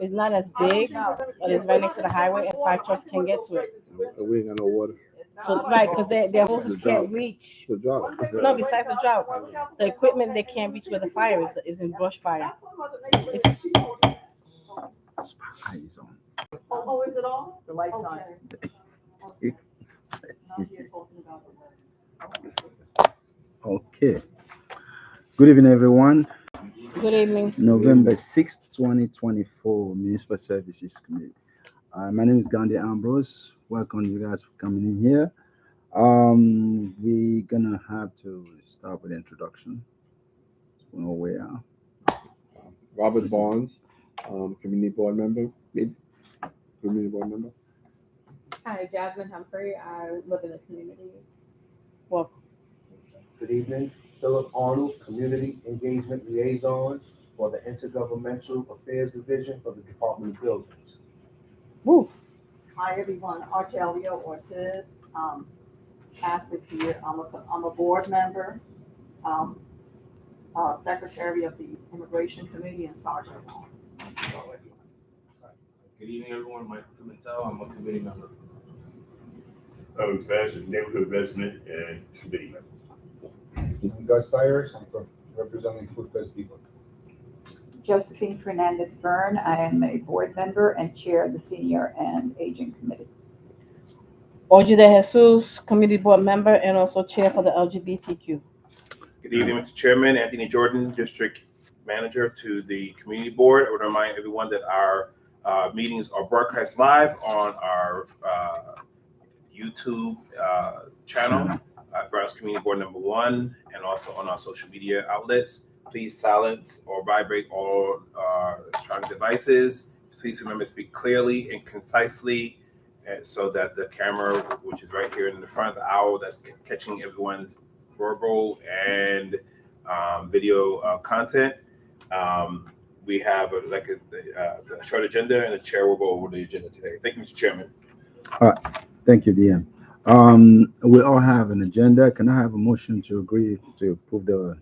It's not as big, but it's right next to the highway, and fire trucks can get to it. We ain't got no water. So right, because their hoses The can't drought. reach. The drought. No, besides the drought, the equipment they can't reach where the fire is in brush fire. It's Eyes on. Oh, is it on? The light's on. Okay. Good evening, everyone. good evening. November 6th, 2024, Municipal Services Committee. My name is Gandhi Ambrose. Welcome you guys for coming in here. We're gonna have to start with introduction. We know where we are. Robert Barnes, community board member. Community board member. Hi, Jasmine Humphrey. I live in the community. Well, Good evening, Philip Arnold, Community Engagement Liaison for the Intergovernmental Affairs Division for the Department of Buildings. move. Hi, everyone. Argelio Ortiz, active here. I'm a board member, secretary of the Immigration Committee and Sergeant. Good evening, everyone. Michael Pimentel. I'm a committee member. Fashion neighborhood resident and committee member. I'm Gus Cyrus, I'm representing Food Fest Depot. Josephine Fernandez Byrne. I am a board member and chair of the Senior and Aging Committee. Oji de Jesus, committee board member and also chair for the LGBTQ. Good evening, Mr. Chairman. Anthony Jordan, district manager to the community board. I would remind everyone that our meetings are broadcast live on our YouTube channel, Bronx Community Board number 1, and also on our social media outlets. Please silence or vibrate all electronic devices. Please remember to speak clearly and concisely, so that the camera, which is right here in the front of the owl, that's catching everyone's verbal and video content. We have a short agenda, and the chair will go over the agenda today. Thank you, Mr. Chairman. All right. Thank you, DM. We all have an agenda. Can I have a motion to agree to approve the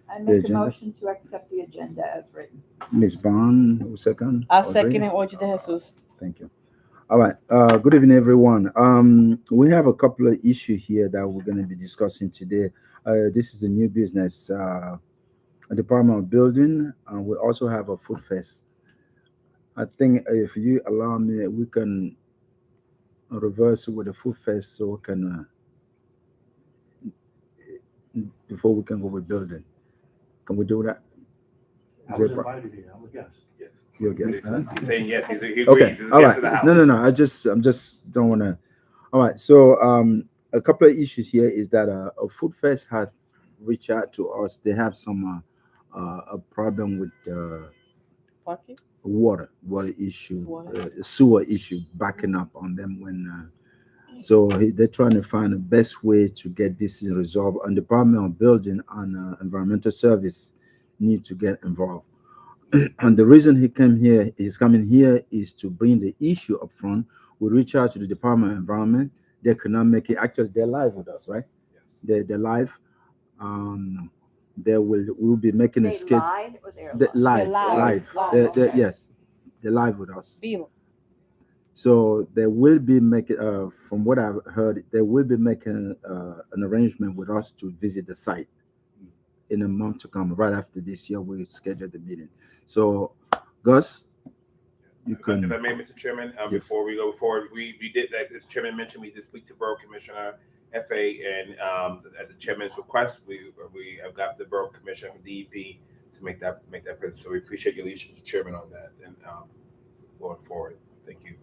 I make a agenda? motion to accept the agenda as written. Ms. Bond, who second? I'll Agree? second it, Oji de Jesus. Thank you. All right. Good evening, everyone. We have a couple of issues here that we're going to be discussing today. This is the new business, Department of Building. We also have a food fest. I think if you allow me, we can reverse it with the food fest, so we can before we can go with building. Can we do that? I Is was it invited here, I'm a guest. Yes. your guess? Huh? He's saying yes. He agrees. Okay. He's a All guest right. of the house. No. I'm just don't want to. All right. So a couple of issues here is that a food fest has reached out to us. They have some a problem with Parking? water issue, Water. sewer issue backing up on them when. They're trying to find the best way to get this resolved. And the Department of Building and Environmental Service need to get involved. And the reason he's coming here is to bring the issue up front. We reach out to the Department of Environment. They could not make it. Actually, they're live with us, right? Yes. They're live. We'll be making a They sketch. lied or they're They're live? live. Live. Yes, they're live with us. Vivo. So they will be making, from what I've heard, they will be making an arrangement with us to visit the site in a month to come. Right after this year, we schedule the meeting. So, Gus, you can. If I may, Mr. Chairman, Yes. before we go forward, we did, like the chairman mentioned, we did speak to Borough Commissioner FA, and at the chairman's request, we have got the Borough Commissioner from DEP to make that present. So we appreciate your leadership, Mr. Chairman, on that, and going forward. Thank you.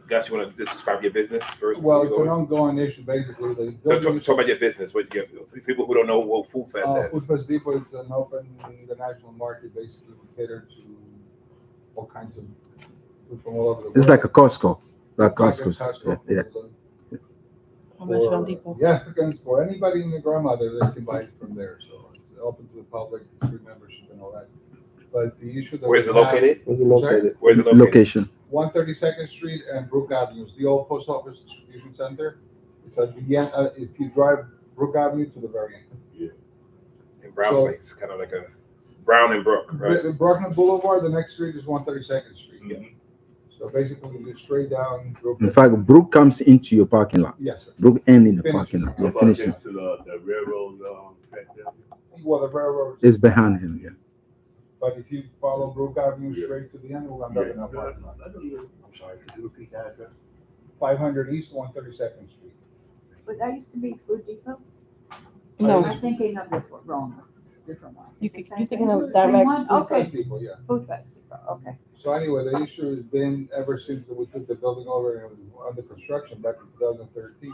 Gus, you want to describe your business first? Well, it's an ongoing issue, basically. The building Talk about your business. What people who don't know what Food Fest Food is. Fest Depot, it's an open international market, basically. We cater to all kinds of food from all over the world. It's like a Costco. Like It's like a Costco's. Costco Yeah. Comercial Depot. The Africans, for anybody in the grandmother, they can buy it from there. So it's open to the public, free membership and all that. But the issue that Where's we it have- located? Where's it located? Where's it located? Location. 132nd Street and Brook Avenue. It's the old post office distribution center. It's at the end, if you drive Brook Avenue to the very end. In Brown So- Place, kind of like a. Brown and Brook, right? Brockman Boulevard, the next street is 132nd Street. Mhm. So basically, you go straight down. In fact, Brook comes into your parking lot. Yes, sir. Brook end in the Finish parking it. lot. How Yeah, about finish it. next to the railroad track down Well, the railroad. It's behind him. Yeah. But if you follow Brook Avenue Yeah. straight to the end, we'll end there? up in our parking lot. I'm sorry, could you repeat that address? 500 East, 132nd Street. But that used to be Food Depot? No, I'm thinking of the wrong, it's a different one. You It's the could- same you're thinking thing? of Same direct one? Food Okay, Fest Depot, yeah. Food Fest Depot, okay. So anyway, the issue has been ever since we took the building over and it was under construction back in 2013,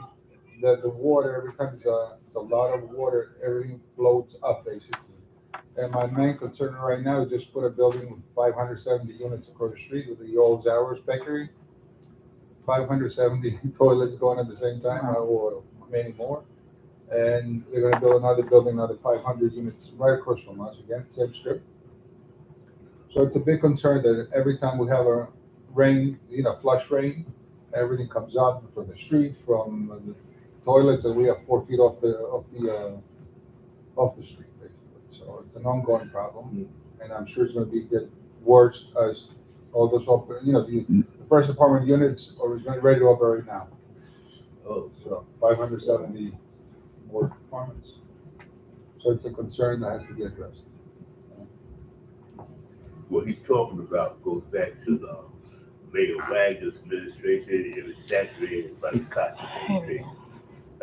that the water, every time it's a lot of water, everything floats up basically. And my main concern right now is just put a building with 570 units across the street with the old Zowers Bakery. 570 toilets going at the same time, or many more. And they're gonna build another building, another 500 units right across from us again, same strip. So it's a big concern that every time we have a rain, flush rain, everything comes up from the street, from the toilets, and we have 4 feet off the street, basically. So it's an ongoing problem, and I'm sure it's gonna get worse as all those open, the first apartment units are ready to operate now. Oh, So 570 more apartments. So it's a concern that has to be addressed. what he's talking about goes back to the Mayor Wagner's administration. It was saturated by the Cox administration.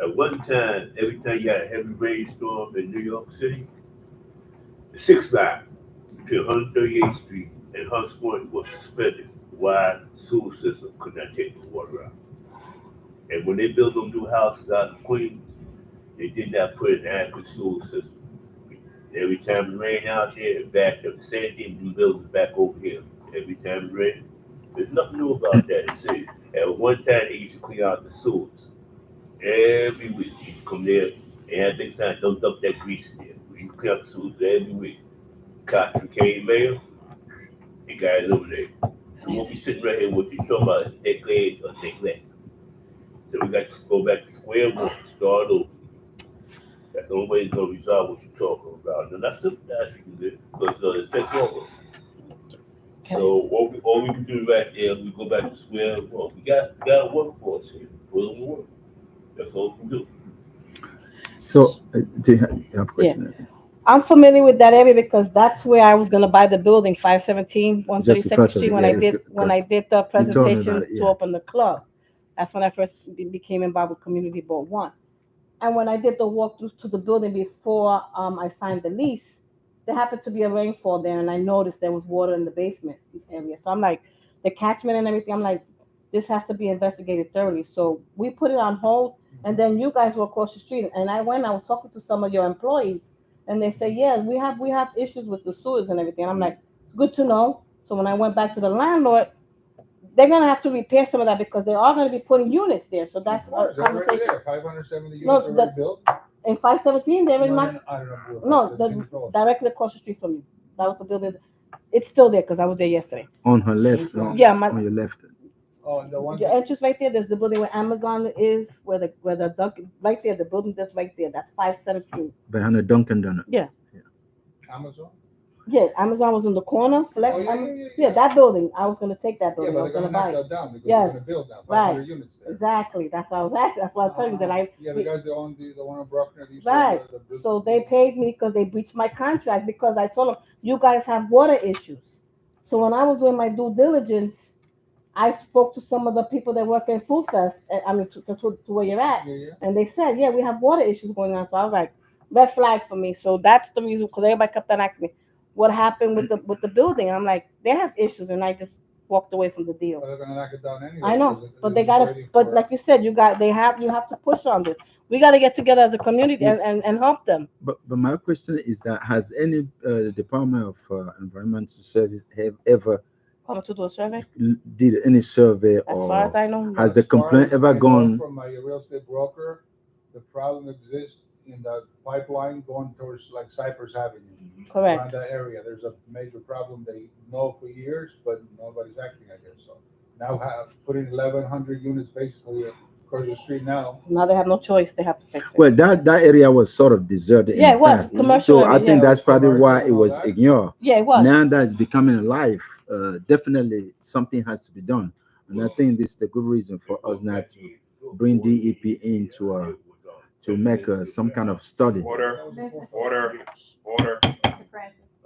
At one time, every time you had a heavy rainstorm in New York City, the 6th line between 138th Street and Hunts Point was suspended. Why? The sewer system could not take the water out. And when they built them new houses out in Queens, they did not put an adequate sewer system. Every time it rained out there, it backed up. The same thing with the buildings back over here. Every time it rained. There's nothing new about that. It said at one time they used to clean out the sewers. Every week. They used to come there and had big sign, don't dump that grease in there. We used to clean out the sewers every week. Cox became mayor, they got eliminated. So we'll be sitting right here, what you talking about is neglect or neglect. So we got to go back to square one, start over. That's the only way it's gonna resolve what you're talking about. And that's something that you can do, because it affects all of us. So all we can do right there, we go back to square one. We got a workforce here, put them to work. That's all we can do. So, do you have a question? I'm familiar with that area because that's where I was gonna buy the building, 517, Just 132nd across of Street, it, when yeah, I did the told me presentation about it, to yeah. open the club. That's when I first became involved with Community Board 1. And when I did the walkthrough to the building before I signed the lease, there happened to be a rainfall there, and I noticed there was water in the basement area. So I'm like, the catchment and everything, I'm like, this has to be investigated thoroughly. So we put it on hold, and then you guys were across the street, and I was talking to some of your employees, and they say, yeah, we have issues with the sewers and everything. I'm like, it's good to know. So when I went back to the landlord, they're gonna have to repair some of that because they are gonna be putting units there. So that's our They're already conversation. there, 570 units No, already built. In 517, they're in my I don't know. no, directly across the street from you. That was the building. It's still there because I was there yesterday. On her left, Which one? Yeah, on your left. Oh, and the one. Your entrance right there. There's the building where Amazon is, where the Dunkin' right there. The building that's right there. That's 517. Behind the Dunkin' Donut. Amazon? Yeah, Amazon was in the corner. Flex. Oh, yeah, Amazon- yeah, yeah. that building. I was gonna take that Yeah, building. I but was they're gonna gonna buy knock it. that down because Yes, they're gonna build now, right. 500 units there. Exactly. That's why I was asking. That's why I told you that Yeah, the guys that own the one in Bruckner. Right. So they paid me because they breached my contract because I told them you guys have water issues. So when I was doing my due diligence, I spoke to some of the people that work in Food Fest. I mean, to where you're at, Yeah. and they said, yeah, we have water issues going on. So I was like, red flag for me. So that's the reason because everybody kept on asking me, what happened with the building? I'm like, they have issues, and I just walked away from the deal. But they're gonna knock it down anyway. I know, because but it they was gotta. waiting But for- like you said, you have to push on this. We got to get together as a community Yes. and help them. But my question is that has any Department of Environmental Service have ever Come to do a survey. did any survey As or far as I know, has no. the As far complaint as ever I know gone? from my real estate broker, the problem exists in the pipeline going towards like Cypress Avenue. Around Correct. that area, there's a major problem they know for years, but nobody's acting, I guess, so. Now putting 1,100 units basically across the street now. Now they have no choice. They have to fix it. Well, that area was sort of deserted. Yeah, in it the was past. commercial So I area, think yeah. that's probably why it Commercial was and all that. ignored. Yeah, it was. Now that it's becoming alive, definitely something has to be done. And I think this is the good reason for us not to bring DEP in to make some kind of study. Order. Mr. Francis.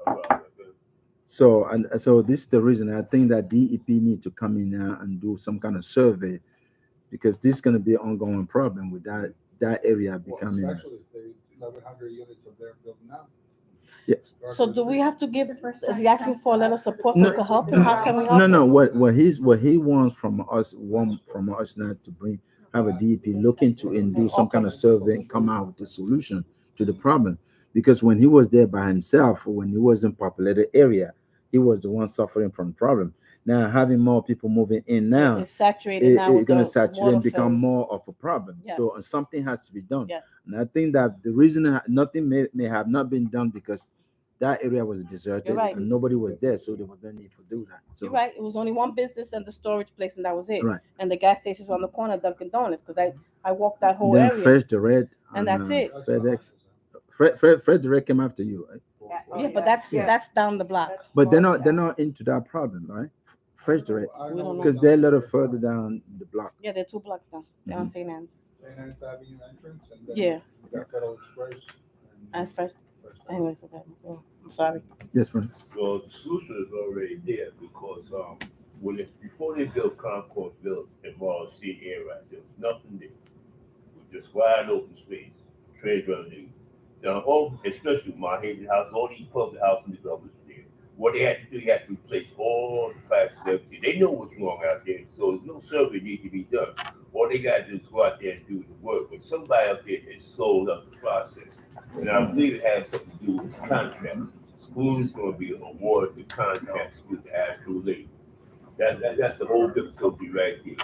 So this is the reason I think that DEP need to come in now and do some kind of survey, because this is going to be an ongoing problem with that area Well, becoming. especially if they 1,100 units of their building now. Yes. So do we have to give? Is he asking for a letter of support for to help him? How can we help No, him? no. What he wants from us, now to have a DEP look into and do some kind of survey and come out with a solution to the problem. Because when he was there by himself, when he was in populated area, he was the one suffering from the problem. Now having more people moving in now, It's saturated now. it's with going to the saturate water and become fills. more of a problem. Yes. So something has to be done. Yes. And I think that the reason nothing may have not been done because that area was deserted You're right. and nobody was there, so there was no need to do that. So You're right. It was only one business and the storage place, and that was it. Right. And the gas stations on the corner, Dunkin' Donuts, because I walked that whole then area. Fresh the Red And that's it. FedEx. Fred the Red came after you, right? Yeah, but that's down the block. But they're not into that problem, right? Fresh the Red, We don't know. because they're a little further down the block. Yeah, they're 2 blocks down. They're on St. Anne's. St. Anne's Avenue entrance, and then Yeah. you got Federal Express. That's first. Anyways, okay. I'm sorry. Yes, Francis. So the solution is already there because before they built Concourse Village in Bronx City area, there was nothing there. It was just wide open space, trade running. Now, especially my Haven House, all these public housing developments there. What they had to do, you had to replace all the pipes and everything. They know what's wrong out there, so there's no survey need to be done. All they got to do is go out there and do the work. But somebody out there has sold up the process. And I believe it has something to do with the contracts. Who's going to be awarded the contracts with the actual labor? That's the whole difficulty right here.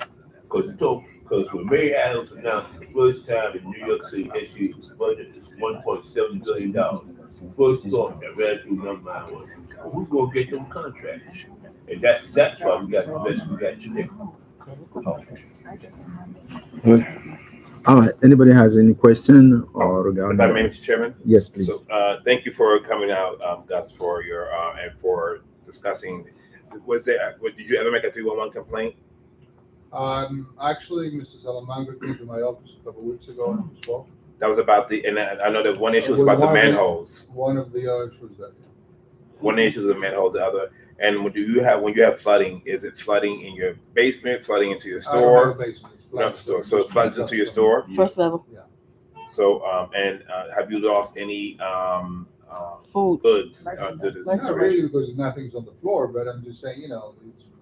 Because when Mayor Adams announced the first time in New York City history, his budget is $1.7 billion. The first thought that ran through my mind was, well, who's going to get them contracts? And that's why we got the mess we got today. All right. Anybody has any question or regarding? If I may, Mr. Chairman? Yes, please. So, thank you for coming out, Gus, for your, and for discussing. Did you ever make a 311 complaint? Actually, Mrs. Salamanca came to my office a couple of weeks ago and spoke. That was about and I know that one issue was about the manholes. One of the issues that. One issue is the manholes, the other. And when you have flooding, is it flooding in your basement, flooding into your I don't have a store? basement. It's You don't have a flat. store, so it floods into your store. First level. Yeah. So, have you lost any Food. goods? Not really, because nothing's on the floor, but I'm just saying, it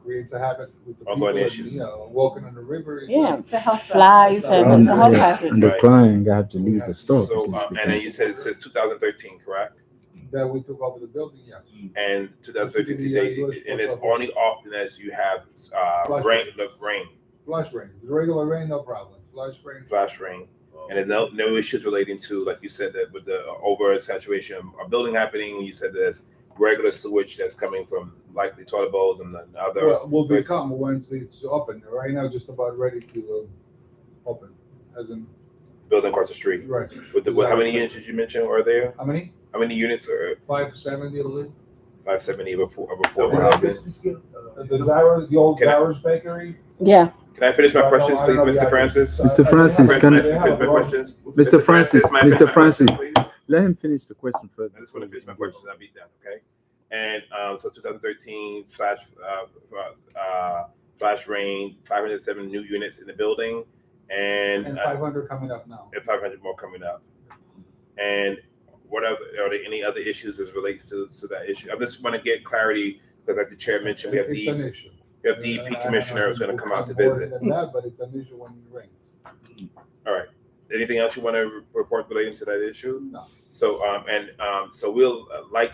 creates a habit with the people, Ongoing and, issue. walking on the river. Yeah, It's a health flies and it's a health hazard. And the Right. client got to leave the store. So, because and then you said it says 2013, correct? That we took over the building, yes. And 2013 today, and it's only often as you have Flush rain. Flush rain, regular rain, no problem. Flush rain. Flash rain. And there's no issues relating to, like you said, that with the oversaturation of a building happening. You said there's regular sewage that's coming from likely toilet bowls and the other. Well, will become once it's open. Right now, just about ready to open, as in, building across the street. right. With how many units did you mention are there? How many? How many units are 570, I believe. 570 before The old Can I- Zara's Bakery. Yeah. Can I finish my I don't questions, know please, the Mr. address. Francis? Mr. Francis, Can I can finish my questions? Mr. Francis, may I finish Mr. my Francis, questions, please? let him finish the question first. I just want to finish my questions. I'll be done, okay? And so 2013 flash rain, 507 new units in the building, And 500 coming up now. and 500 more coming up. And what are there any other issues as relates to that issue? I just want to get clarity because, like the chair mentioned, we have It's an the issue. DEP commissioner who's going to come out to It's more visit. than that, but it's an issue when it rains. All right. Anything else you want to report relating to that issue? No. So so we'll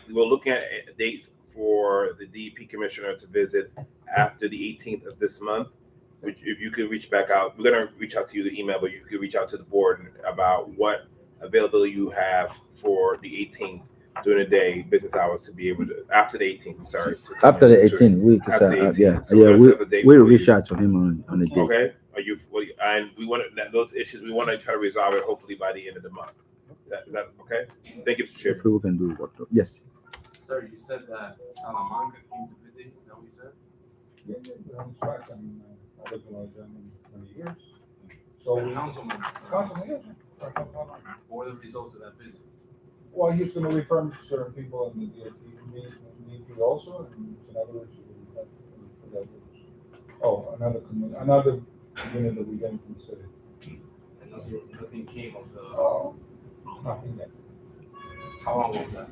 look at dates for the DEP commissioner to visit after the 18th of this month. Which, if you could reach back out, we're gonna reach out to you the email, but you could reach out to the board about what availability you have for the 18th during the day, business hours, to be able to after the 18th. I'm sorry. After the 18th, we can After the say, 18th. yeah, So we'll set up a date we'll for reach you. out to him on the date. Okay. Are you? And we want those issues. We want to try to resolve it hopefully by the end of the month. Is that okay? Thank you, Mr. Chairman. Hopefully we can do what? Yes. Sir, you said that Salamanca came to visit. Is that what you said? Yeah, yeah, on track. I mean, I lived in Alabama many years. So The councilman. Councilman, yeah. For the results of that visit. Well, he's gonna refer me to certain people in the DOT meeting also, and in other words, another unit that we get from the city. And nothing came of the. Oh, nothing yet. How long was that?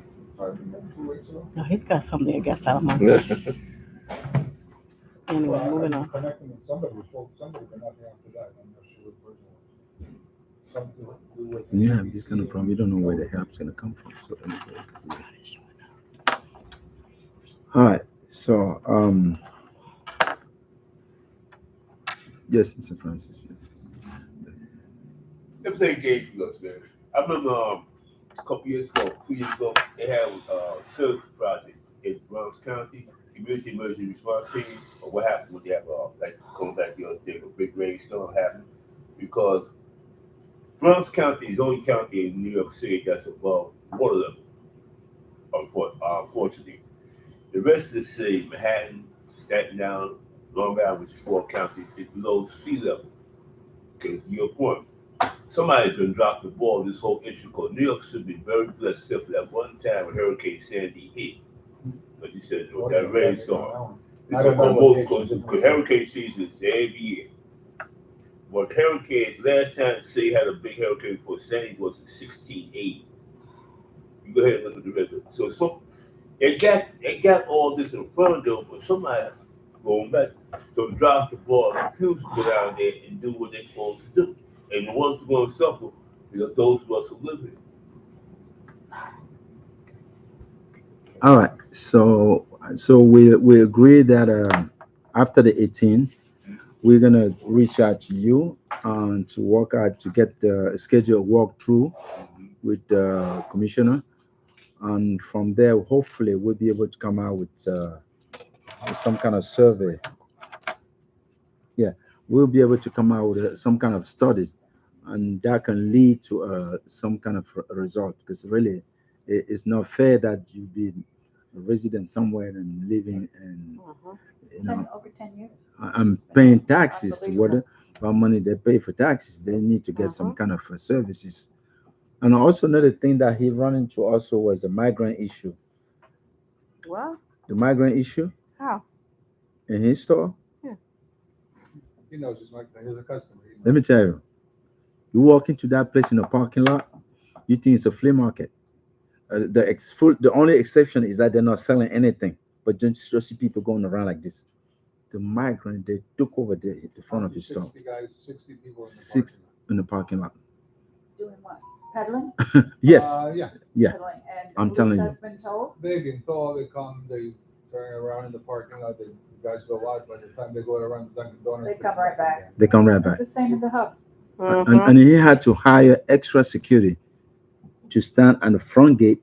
2 weeks ago. No, he's got something against Salamanca. Anyway, Well, moving I'm on. connecting with somebody, we spoke to somebody, but nothing after that, I'm not sure what person. Something to do with. When you have this kind of problem, you don't know where the help's gonna come from. So all right. So yes, Mr. Francis. Everything engaged with us, man. I remember a couple years ago, 2 years ago, they had a service project in Bronx County, community emergency response team, or what happened when they have like going back the other day, a big rainstorm happened, because Bronx County is the only county in New York City that's above water level, unfortunately. The rest of the city, Manhattan, Staten Island, Long Island, which is 4 counties, is below sea level. Okay, to your point, somebody done dropped the ball this whole issue, because New York should be very blessed except for that one time when Hurricane Sandy hit. But you said that rainstorm. It's because hurricane season is every year. But hurricanes, last time the city had a big hurricane before Sandy was in 1680. You go ahead and look at the record. So they got all this in front of them, but somebody going back to drop the ball, refuse to go down there and do what they're supposed to do. And the ones who are going to suffer because those of us who live here. All right. So we agree that after the 18th, we're gonna reach out to you to work out to get the schedule walk through with the commissioner, and from there, hopefully, we'll be able to come out with some kind of survey. Yeah, we'll be able to come out with some kind of study, and that can lead to some kind of result. Because really, it's not fair that you be a resident somewhere and living and Over 10 years. I'm paying taxes. What money they pay for taxes? They need to get some kind of services. And also another thing that he run into also was the migrant issue. What? The migrant issue How? in his store. He knows he's a customer. Let me tell you, you walk into that place in a parking lot, you think it's a flea market. The only exception is that they're not selling anything, but just see people going around like this. The migrant, they took over the front of his store. 60 guys, 60 people in the parking lot. Doing what? Peddling? Yes. Yeah. Peddling. And I'm police telling has you. been told? They've been told, they come, they turn around in the parking lot, the guys go out, by the time they go around the Dunkin' Donuts. They come right back. They come right back. It's the same at the hub. And he had to hire extra security to stand at the front gate.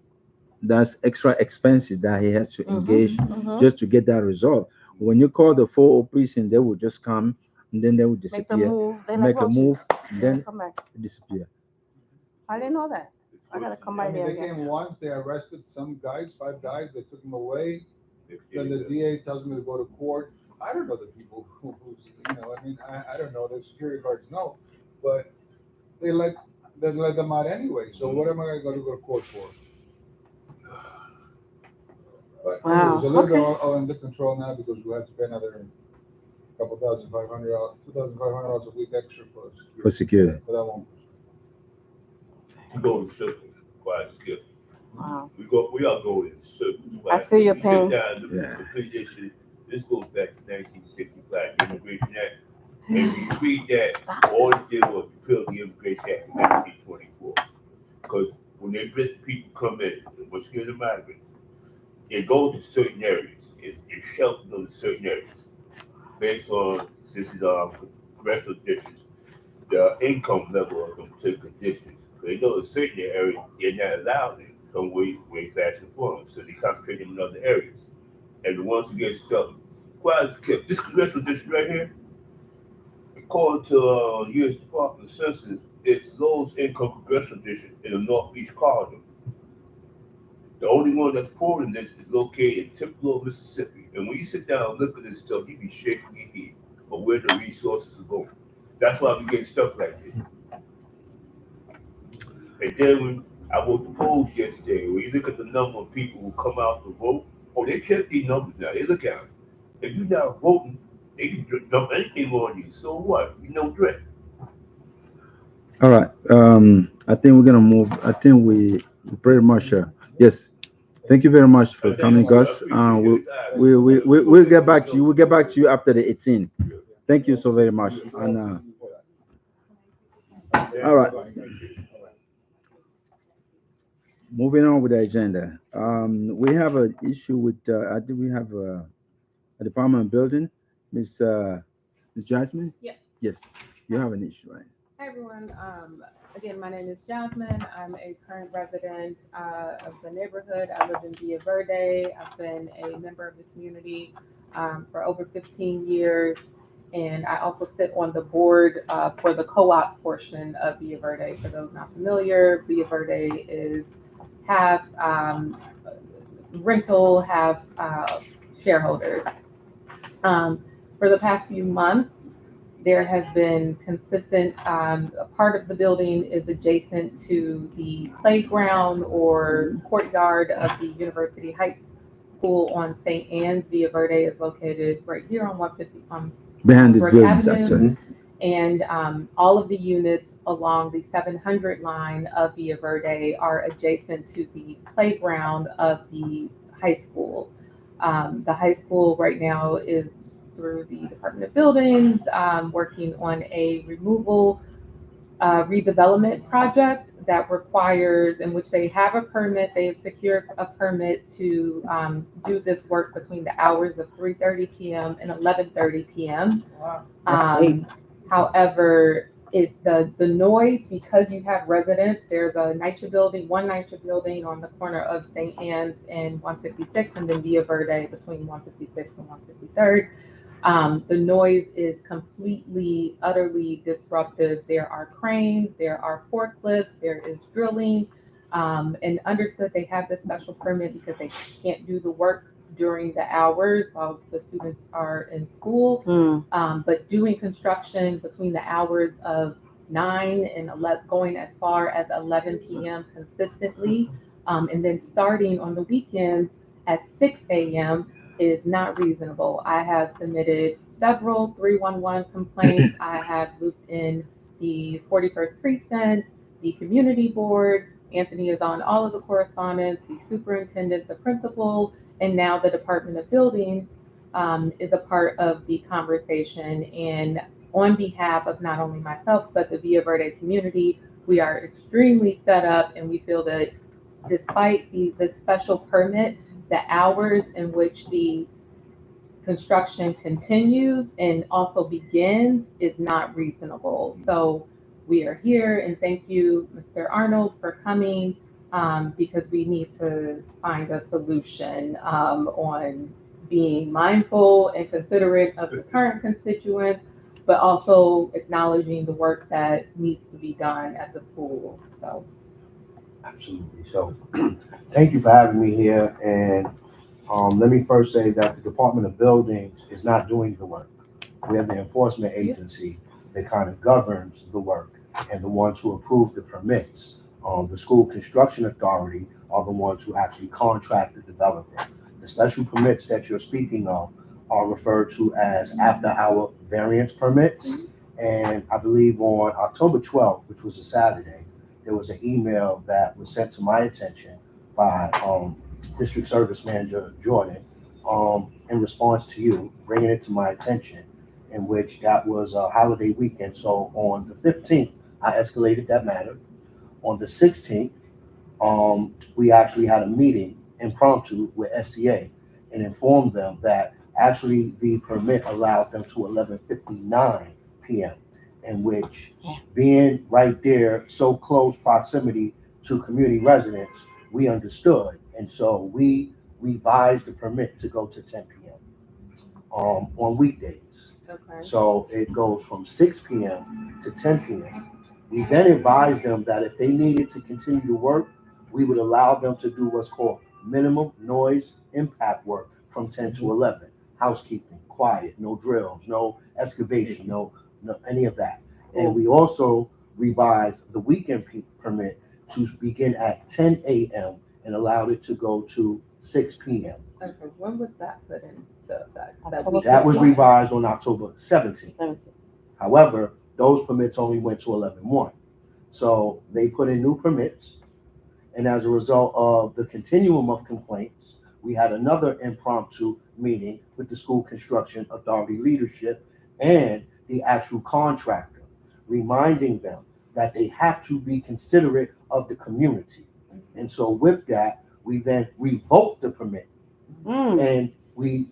That's extra expenses that he has to engage just to get that result. When you call the 4 precinct, they will just come and then they will disappear. Make a move, and then come back. Disappear. I didn't know that. I gotta come by there They again. came once, they arrested some guys, 5 guys, they took them away. Then the DA tells me to go to court. I don't know the people I don't know, the security guards know, but they let them out anyway. So what am I going to go to court for? But Wow. It's a little bit all under control now because we have to pay another couple $2,500 a week extra For security. But that won't. We go in circles, quite skip. Wow. We are going in circles. I feel your pain. The complete issue. This goes back to 1965, the Immigration Act. And if you read that, all it did was repeal the Immigration Act in 1924. Because when they let people come in, what's good to migrants, they go to certain areas. It's sheltered in certain areas based on, this is congressional districts, the income level of them particular districts. They go to certain areas, they're not allowed in some way, fashion, form. So they concentrate them in other areas. And the ones who get stuck, quite skip. This congressional district right here, according to U.S. Department of Census, it's lowest income congressional district in the Northeast corridor. The only one that's poor in this is located in Tupelo, Mississippi. And when you sit down and look at this stuff, you be shaking your head of where the resources are going. That's why we get stuff like this. And then when I voted the polls yesterday, when you look at the number of people who come out to vote, oh, they check these numbers now. They look at them. If you're not voting, they can dump anything on you. So what? You no threat. All right. I think we're gonna move. I think we pretty much. Yes. Thank you very much for coming, Gus. We'll get back to you. We'll get back to you after the 18. Thank you so very much. And all right. Moving on with the agenda. We have an issue with. I think we have a department building. Miss Jasmine. Yes. Yes. You have an issue, right? Hi, everyone. Again, my name is Jasmine. I'm a current resident of the neighborhood. I live in Villa Verde. I've been a member of the community for over 15 years. And I also sit on the board for the co-op portion of Villa Verde. For those not familiar, Villa Verde is half rental, half shareholders. For the past few months, there has been consistent, a part of the building is adjacent to the playground or courtyard of the University Heights School on St. Anne's. Villa Verde is located right here on 150 behind this Brook building, Avenue. actually. And all of the units along the 700 line of Villa Verde are adjacent to the playground of the high school. The high school right now is through the Department of Buildings, working on a removal redevelopment project that requires, in which they have a permit, they have secured a permit to do this work between the hours of 3:30 p.m. and 11:30 p.m. Wow. However, the noise, because you have residents, there's a NYCHA building, one NYCHA building on the corner of St. Anne's and 156, and then Villa Verde between 156 and 153rd. The noise is completely, utterly disruptive. There are cranes, there are forklifts, there is drilling, and understood they have this special permit because they can't do the work during the hours while the students are in school. But doing construction between the hours of 9 and 11, going as far as 11 p.m. consistently, and then starting on the weekends at 6 a.m. is not reasonable. I have submitted several 311 complaints. I have looped in the 41st Precinct, the community board. Anthony is on all of the correspondence, the superintendent, the principal, and now the Department of Buildings is a part of the conversation. And on behalf of not only myself, but the Villa Verde community, we are extremely fed up, and we feel that despite the special permit, the hours in which the construction continues and also begins is not reasonable. So we are here, and thank you, Mr. Arnold, for coming, because we need to find a solution on being mindful and considerate of the current constituents, but also acknowledging the work that needs to be done at the school. So. Absolutely. So thank you for having me here. And let me first say that the Department of Buildings is not doing the work. We have the enforcement agency that kind of governs the work and the ones who approve the permits. The school construction authority are the ones who actually contract the developer. The special permits that you're speaking of are referred to as after-hour variance permits. And I believe on October 12th, which was a Saturday, there was an email that was sent to my attention by District Service Manager Jordan in response to you bringing it to my attention, in which that was a holiday weekend. So on the 15th, I escalated that matter. On the 16th, we actually had a meeting impromptu with SCA and informed them that actually the permit allowed them to 11:59 p.m. in which, being right there, so close proximity to community residents, we understood. And so we revised the permit to go to 10 p.m. On weekdays. Okay. So it goes from 6 p.m. to 10 p.m. We then advised them that if they needed to continue to work, we would allow them to do what's called minimum noise impact work from 10 to 11. Housekeeping, quiet, no drills, no excavation, no any of that. And we also revised the weekend permit to begin at 10 a.m. and allowed it to go to 6 p.m. Okay, when was that put into effect? October That was 17th. revised on October 17th. 17th. However, those permits only went to 11-1. So they put in new permits. And as a result of the continuum of complaints, we had another impromptu meeting with the school construction authority leadership and the actual contractor, reminding them that they have to be considerate of the community. And so with that, we then revoked the permit and we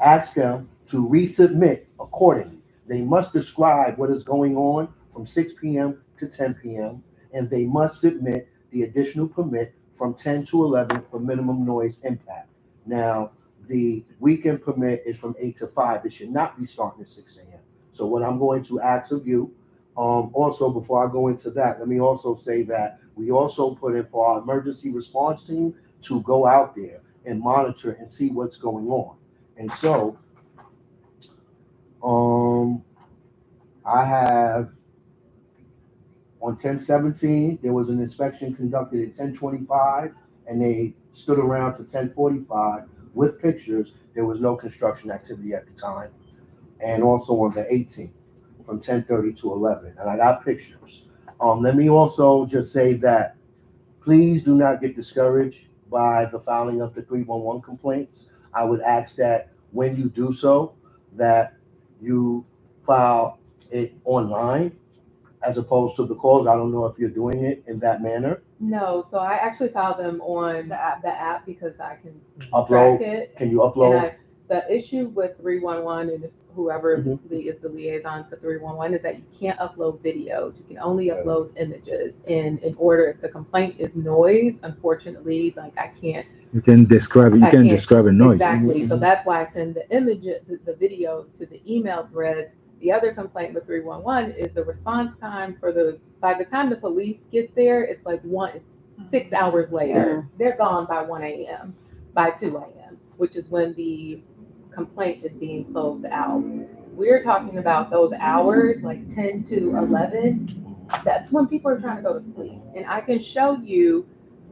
asked them to resubmit accordingly. They must describe what is going on from 6 p.m. to 10 p.m. and they must submit the additional permit from 10 to 11 for minimum noise impact. Now, the weekend permit is from 8 to 5. It should not be starting at 6 a.m. So what I'm going to ask of you, also before I go into that, let me also say that we also put in for our emergency response team to go out there and monitor and see what's going on. And so, I have on 10/17, there was an inspection conducted at 10:25, and they stood around to 10:45 with pictures. There was no construction activity at the time. And also on the 18th, from 10:30 to 11, and I got pictures. Let me also just say that please do not get discouraged by the filing of the 311 complaints. I would ask that when you do so, that you file it online as opposed to the calls. I don't know if you're doing it in that manner. No, so I actually file them on the app because I can Upload. track it. Can you upload? And the issue with 311 and whoever Mhm. is the liaison to 311 is that you can't upload videos. You can only upload images. And in order, if the complaint is noise, unfortunately, like I can't. You can describe it. You I can can't- describe a noise. Exactly. So that's why I send the images, the videos to the email threads. The other complaint with 311 is the response time by the time the police get there, it's 6 hours later. They're gone by 1 a.m., by 2 a.m., which is when the complaint is being closed out. We're talking about those hours, like 10 to 11. That's when people are trying to go to sleep. And I can show you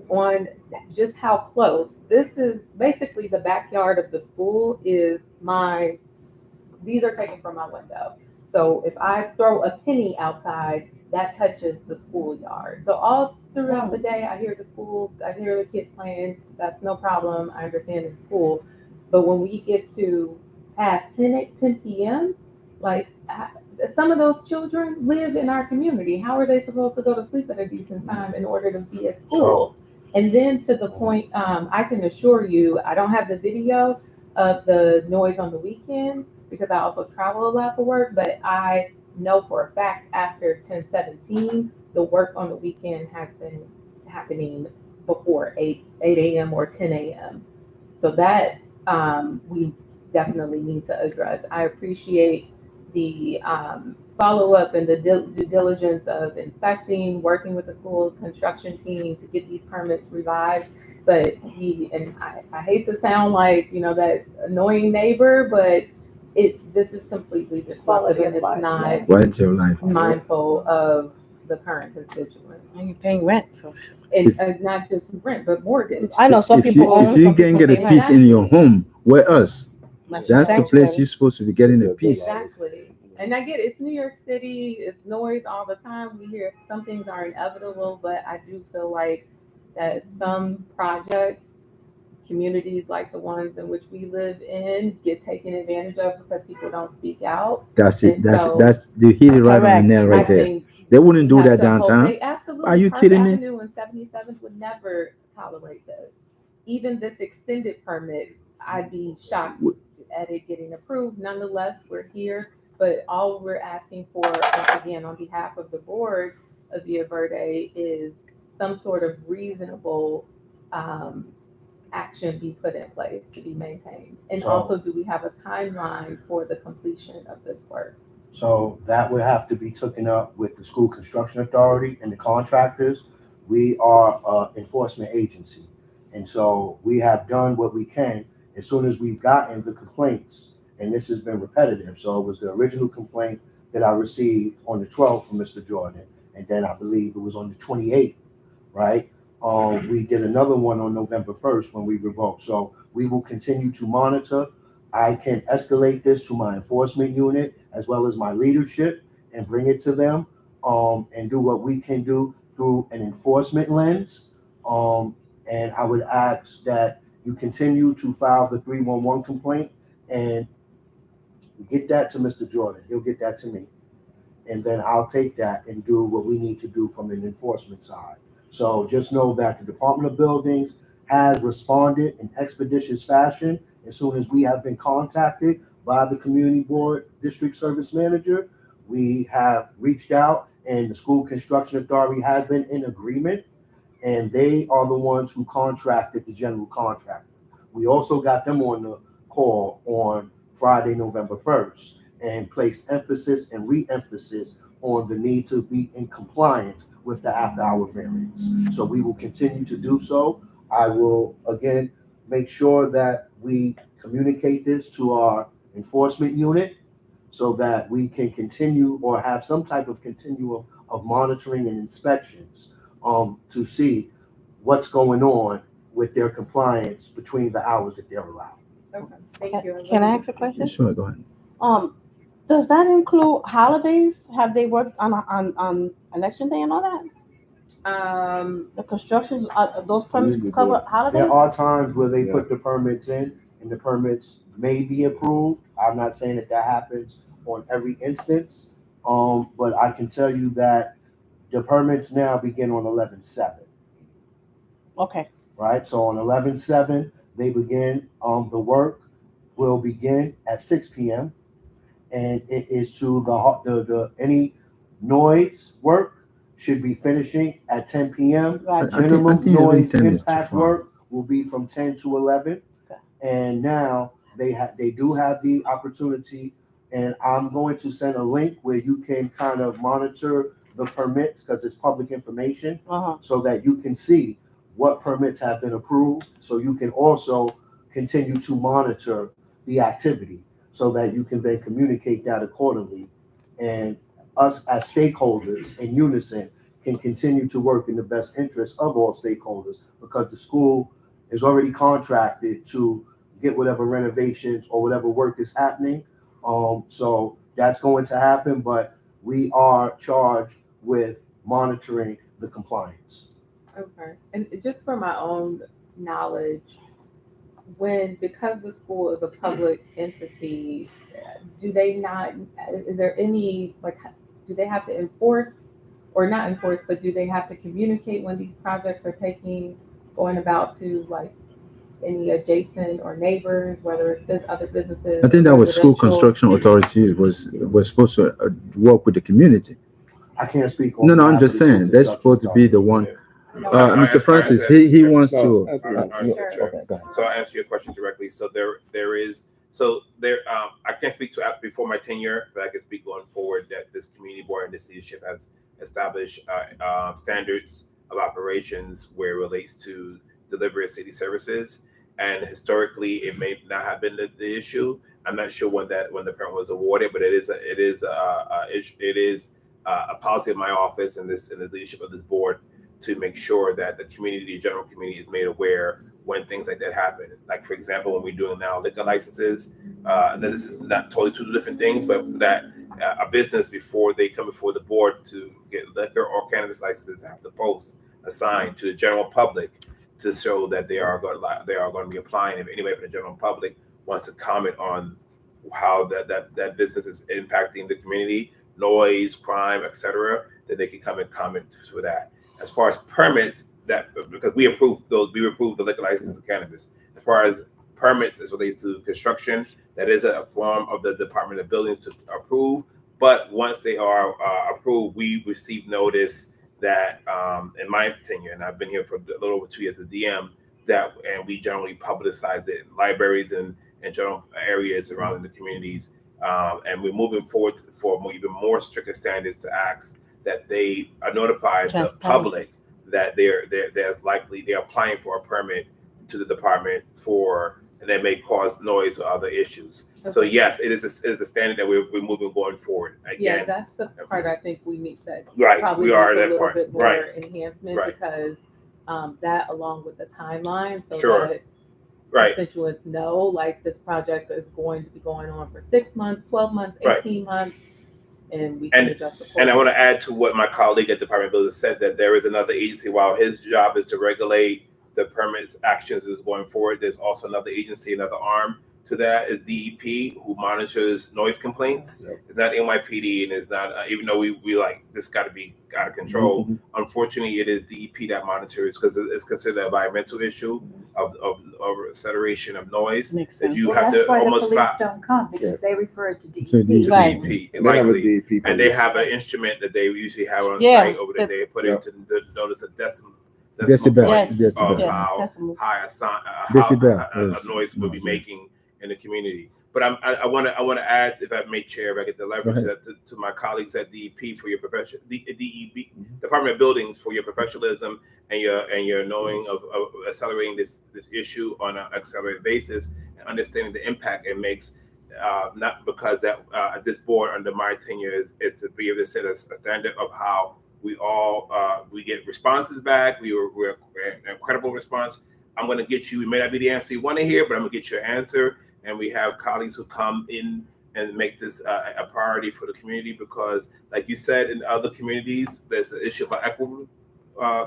on just how close. This is basically the backyard of the school these are taken from my window. So if I throw a penny outside, that touches the schoolyard. So all throughout the day, I hear the kids playing. That's no problem. I understand it's school. But when we get to past 10 p.m., some of those children live in our community. How are they supposed to go to sleep at a decent time in order to be at school? And then to the point, I can assure you, I don't have the video of the noise on the weekend because I also travel a lot for work, but I know for a fact after 10/17, the work on the weekend has been happening before 8 a.m. or 10 a.m. So that we definitely need to address. I appreciate the follow-up and the due diligence of inspecting, working with the school construction team to get these permits revived. But I hate to sound like, that annoying neighbor, but this is completely disruptive and it's not Quality of life. mindful of the current constituents. And you're paying rent. So. And not just rent, but mortgage. I know some people own. If you some can people get a pay peace rent. in your home, where else? That's That's the place you're supposed to be getting a peace. Exactly. And I get it. It's New York City. It's noise all the time. We hear some things are inevitable, but I do feel like that some projects, communities like the ones in which we live in, get taken advantage of because people don't speak out. That's it. And That's so- that's the hit it right on the Correct. nail right I there. think They wouldn't do we have that to hold- downtown. They absolutely. Are you Park kidding me? Avenue and 77th would never tolerate this. Even this extended permit, I'd be shocked at it getting approved. Nonetheless, we're here. But all we're asking for, once again, on behalf of the board of Via Verde, is some sort of reasonable action be put in place to be maintained? And So- also, do we have a timeline for the completion of this work? So that would have to be taken up with the school construction authority and the contractors. We are an enforcement agency. And so we have done what we can as soon as we've gotten the complaints. And this has been repetitive. So it was the original complaint that I received on the 12th from Mr. Jordan. And then I believe it was on the 28th, right? We did another one on November 1st when we revoked. So we will continue to monitor. I can escalate this to my enforcement unit as well as my leadership and bring it to them, and do what we can do through an enforcement lens. And I would ask that you continue to file the 311 complaint and get that to Mr. Jordan. He'll get that to me. And then I'll take that and do what we need to do from an enforcement side. So just know that the Department of Buildings has responded in expeditious fashion as soon as we have been contacted by the community board district service manager. We have reached out and the school construction authority has been in agreement, and they are the ones who contracted the general contractor. We also got them on the call on Friday, November 1st, and placed emphasis and re-emphasis on the need to be in compliance with the after-hour variance. So we will continue to do so. I will, again, make sure that we communicate this to our enforcement unit so that we can continue or have some type of continuum of monitoring and inspections to see what's going on with their compliance between the hours that they're allowed. Okay, thank you. Can I ask a question? Sure, go ahead. Does that include holidays? Have they worked on election day and all that? The constructions, those permits Usually cover do. holidays? There are times where they Yeah. put the permits in and the permits may be approved. I'm not saying that that happens on every instance. But I can tell you that the permits now begin on 11/7, Okay, right? So on 11/7, they begin, the work will begin at 6 p.m. And it is to the any noise work should be finishing at 10 p.m. right. I think Minimum even noise 10 is too impact far. work will be from 10 to 11. Okay. And now they do have the opportunity, and I'm going to send a link where you can kind of monitor the permits because it's public information Uh-huh. so that you can see what permits have been approved. So you can also continue to monitor the activity so that you can then communicate that accordingly. And us as stakeholders in unison can continue to work in the best interest of all stakeholders because the school is already contracted to get whatever renovations or whatever work is happening. So that's going to happen, but we are charged with monitoring the compliance. Okay, and just for my own knowledge, because the school is a public entity, do they not, is there any, like, do they have to enforce, or not enforce, but do they have to communicate when these projects are going about to, like, any adjacent or neighbors, whether it's other businesses? I think that was school residential? construction authority was supposed to work with the community. I can't speak on. No, I'm behalf of just the school saying they're supposed to be the one. Mr. Francis, he wants No, to. that's All right. right, Sure. Chair. Okay, go ahead. So I'll answer your question directly. So there is, I can't speak to before my tenure, but I can speak going forward that this community board and this leadership has established standards of operations where it relates to delivery of city services. And historically, it may not have been the issue. I'm not sure when the permit was awarded, but it is a policy of my office and the leadership of this board to make sure that the community, the general community, is made aware when things like that happen. Like, for example, when we're doing now liquor licenses, and then this is not totally two different things, but that a business, before they come before the board to get liquor or cannabis licenses, have to post a sign to the general public to show that they are going to be applying. If anybody from the general public wants to comment on how that business is impacting the community, noise, crime, etc., then they can come and comment for that. As far as permits, because we approved the liquor license of cannabis. As far as permits as relates to construction, that is a form of the Department of Buildings to approve. But once they are approved, we receive notice that in my tenure, and I've been here for a little over 2 years as DM, and we generally publicize it in libraries and general areas around the communities. And we're moving forward for even more stricter standards to acts that they are notified the public that they're applying for a permit to the department for, and that may cause noise or other issues. So yes, it is a standard that we're moving going forward. Again, Yeah, that's the part I think we need that right, probably we are needs a that little part. bit more Right. enhancement Right. because that along with the timeline, so Sure. that Right. constituents know like this project is going to be going on for 6 months, 12 months, Right. 18 months, and we can adjust accordingly. And I want to add to what my colleague at Department of Buildings said, that there is another agency, while his job is to regulate the permits actions is going forward, there's also another agency, another arm to that is DEP, who monitors noise complaints. Yep. It's not NYPD, and it's not, even though we like, this got to be out of control. Mm-hmm. Unfortunately, it is DEP that monitors, because it's considered an environmental issue of acceleration of noise. Makes That sense. you Well, have that's to why the almost police don't come, because they refer it to So DEP. Right. DEP, They have a likely. DEP And they police. have an instrument that they usually have on Yeah, site over there. They put Yeah. into the notice a decimal Decibel. points Yes, of Decibel. how yes, decibel. high Decibel a is noise will be noise, yeah. making in the community. But I want to add, if I may, Chair, if I get the leverage ahead. that to my colleagues at DEP for your profession, DEP, Mm-hmm. Department of Buildings, for your professionalism and your knowing of accelerating this issue on an accelerated basis and understanding the impact it makes. Not because that this board under my tenure is to be able to set a standard of how we all we get responses back. We're an incredible response. I'm going to get you. We may not be the answer you want to hear, but I'm going to get your answer. And we have colleagues who come in and make this a priority for the community, because, like you said, in other communities, there's an issue about equitable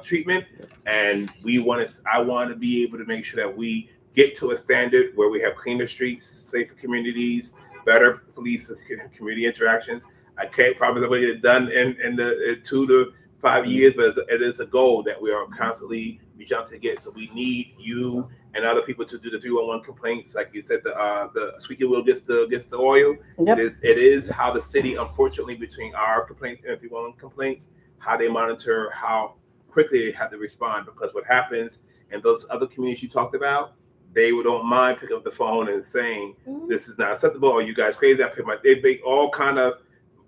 treatment, and I want to be able to make sure that we get to a standard where we have cleaner streets, safer communities, better police community interactions. I can't promise that we get it done in the 2 to 5 years, but it is a goal that we are constantly reaching out to get. So we need you and other people to do the 311 complaints. Like you said, the squeaky wheel gets the oil. Yep. It is how the city, unfortunately, between our complaints and 311 complaints, how they monitor how quickly they have to respond. Because what happens in those other communities you talked about, they don't mind picking up the phone and saying, this is not acceptable, or you guys crazy. They make all kind of,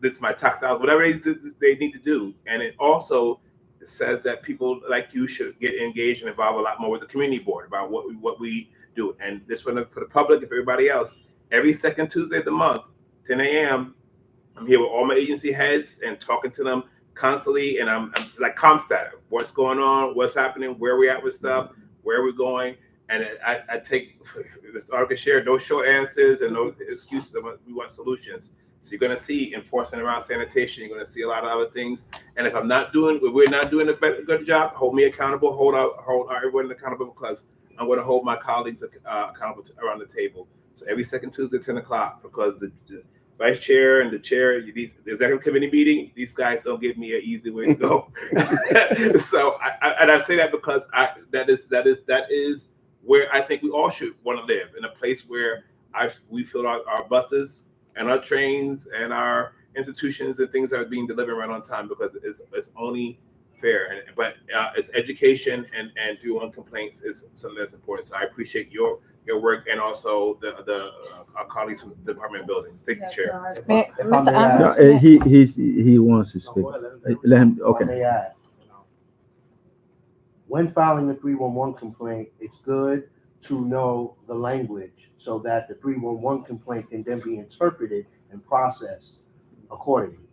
this is my tax dollars, whatever they need to do. And it also says that people like you should get engaged and involved a lot more with the community board about what we do. And this one for the public, if everybody else, every second Tuesday of the month, 10 a.m., I'm here with all my agency heads and talking to them constantly. And I'm just like Comstat, what's going on, what's happening, where we at with stuff, where we're going. And I take this article share, no short answers and no excuses. We want solutions. So you're going to see enforcement around sanitation. You're going to see a lot of other things. And if we're not doing a good job, hold me accountable, hold everyone accountable, because I'm going to hold my colleagues accountable around the table. So every second Tuesday, 10 o'clock, because the vice chair and the chair, the executive committee meeting, these guys don't give me an easy way to go. So I say that because that is where I think we all should want to live, in a place where we feel our buses and our trains and our institutions and things are being delivered right on time, because it's only fair. But it's education and doing complaints is something that's important. So I appreciate your work, and also our colleagues from the Department of Buildings. Thank you, Chair. If I may Mr. add- No, he wants to speak. Let him. if I Okay. may add, when filing a 311 complaint, it's good to know the language so that the 311 complaint can then be interpreted and processed accordingly.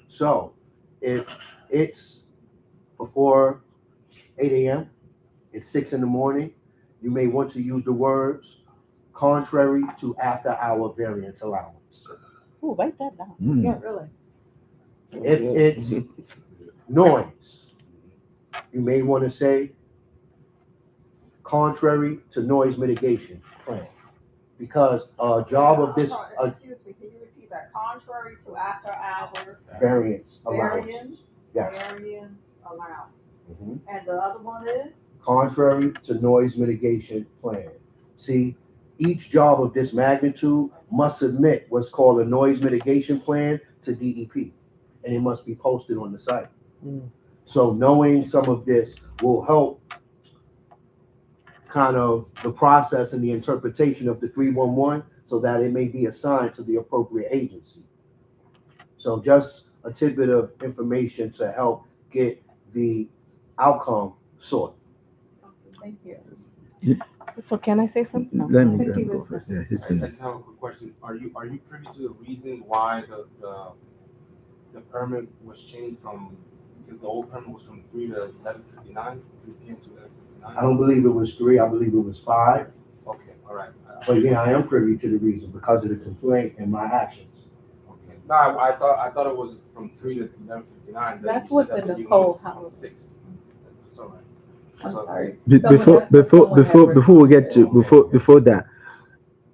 So if it's before 8 a.m., it's 6 in the morning, you may want to use the words contrary to after-hour variance allowance. Ooh, write that down. Yeah, really. If it's noise, you may want to say contrary to noise mitigation plan. Because a job of this, Excuse me, can you repeat that? Contrary to after hours variance allowance. Yes. variance allowance. Mhm. And the other one is? Contrary to noise mitigation plan. See, each job of this magnitude must submit what's called a noise mitigation plan to DEP, and it must be posted on the site. So knowing some of this will help kind of the process and the interpretation of the 311 so that it may be assigned to the appropriate agency. So just a tidbit of information to help get the outcome sorted. Thank you. So can I say something? No. Let me Thank you, go Ms. first. Yeah, he's I gonna. just have a quick question. Are you privy to the reason why the permit was changed from, because the old permit was from 3 to 11:59, 3 p.m. to 11:59? I don't believe it was 3, I believe it was 5. Okay, all right. But yeah, I am privy to the reason because of the complaint and my actions. Okay. No, I thought it was from 3 to 11:59. That's what the Nicole house. 6. It's all right. I'm So- sorry. Before we get to before that,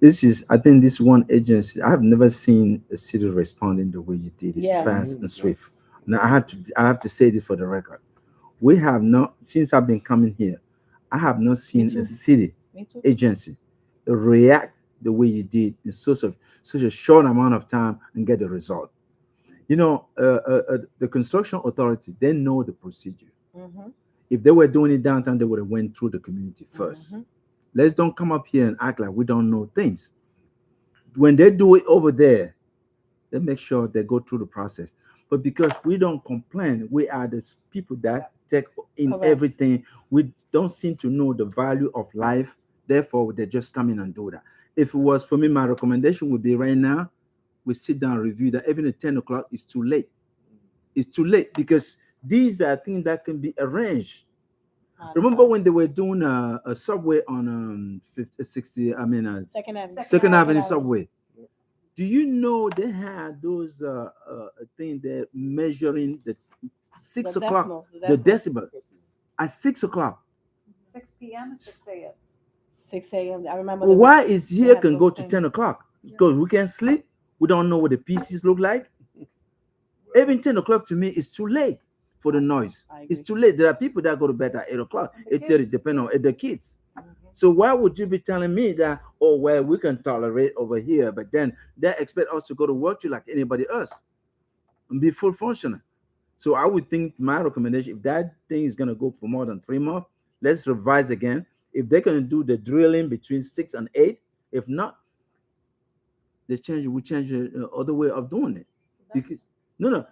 this is, I think, this one agency, I have never seen a city responding the way you did it, Yes. fast and swift. Now I have to say this for the record. We have not, since I've been coming here, I have not seen too. a city Me too. agency react the way you did in such a short amount of time and get the result. You know, the construction authority, they know the procedure. Mhm. If they were doing it downtown, they would have went through the community first. Mhm. Let's don't come up here and act like we don't know things. When they do it over there, they make sure they go through the process. But because we don't complain, we are the people that take in Correct. everything. We don't seem to know the value of life. Therefore, they just come in and do that. If it was for me, my recommendation would be right now, we sit down and review that. Even at 10 o'clock, it's too late. It's too late because these are things that can be arranged. Remember when they were doing a subway on 60, I mean, Second Avenue. Second Avenue subway? Do you know they had those thing they're measuring the 6 The o'clock, decimals, the decibel at 6 o'clock? 6 p.m. and 6 a.m. 6 a.m. I remember. Well, there why was- is they here had can those go to things. 10 o'clock? Because we can't sleep. We don't know what the pieces look like. Even 10 o'clock to me is too late for the noise. I It's agree. too late. There are people that go to bed at 8 o'clock, And the 8:30, kids, depending on yes. the kids. Mhm. So why would you be telling me that, oh, well, we can tolerate over here, but then they expect us to go to work to like anybody else and be full functional? So I would think my recommendation, if that thing is going to go for more than 3 months, let's revise again. If they're going to do the drilling between 6 and 8, if not, we change the other way of doing it. Because no,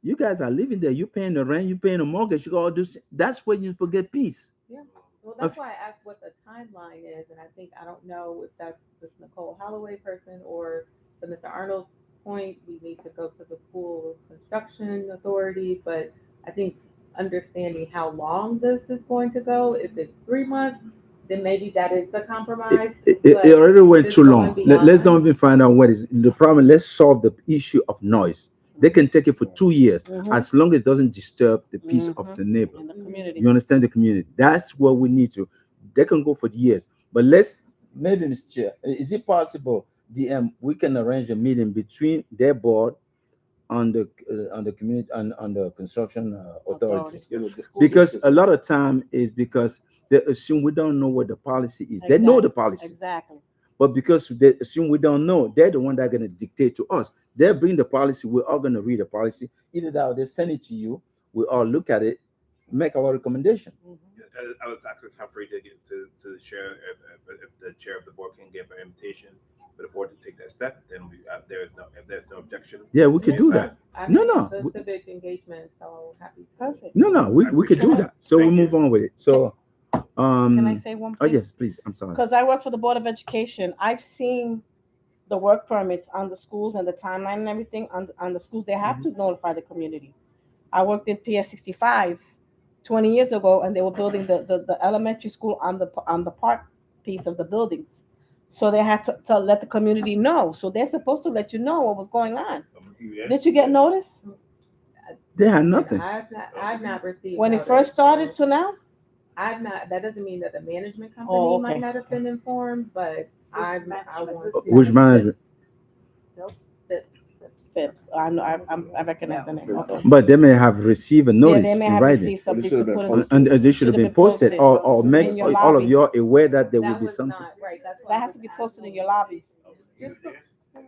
you guys are living there. You're paying the rent. You're paying the mortgage. You got all this. That's where you're supposed to get peace. Well, that's why I asked what the timeline is, and I don't know if that's this Nicole Holloway person or the Mr. Arnold point. We need to go to the school construction authority, but I think understanding how long this is going to go, if it's 3 months, then maybe that is the compromise. It already went it's too going long. beyond Let's that. don't even find out what is the problem. Let's solve the issue of noise. They can take it for 2 years Mhm. as long as it doesn't disturb the peace of Mhm. the neighbor. In the community. You understand the community? That's what we need to. They can go for years, but let's maybe, Mr. Chair, is it possible, DM, we can arrange a meeting between their board on the community on the construction authority? Because a lot of time is because they assume we don't know what the policy is. They know the policy, Exactly. but because they assume we don't know, they're the one that are going to dictate to us. They bring the policy. We're all going to read the policy. Either that or they send it to you. We all look at it, make our recommendation. I was asking Humphrey to get to the chair, if the chair of the board can give an invitation for the board to take that step, then if there's no objection. Yeah, we could do that. I'm No, in no. the civic engagement, so happy. Perfect. No, we could do that. So we move on with it. So, Can I say one oh thing? yes, please. I'm sorry. Because I work for the Board of Education, I've seen the work permits on the schools and the timeline and everything on the schools. They have to notify the community. I worked in PS 65 20 years ago, and they were building the elementary school on the park piece of the buildings. So they had to let the community know. So they're supposed to let you know what was going on. Did you get notice They had nothing. I've not received when it notice. first started to now? I've not. That doesn't mean that the management company Oh, okay. might not have been informed, but I want. Which management? Phipps. I know. I recognize the name. Okay. But they may have received a notice they may in have writing, received something to put in. and they should have been posted, or make in your all of lobby. you aware that there will That be was something. not right. That's why That I has was to be posted in asking. your lobby. Just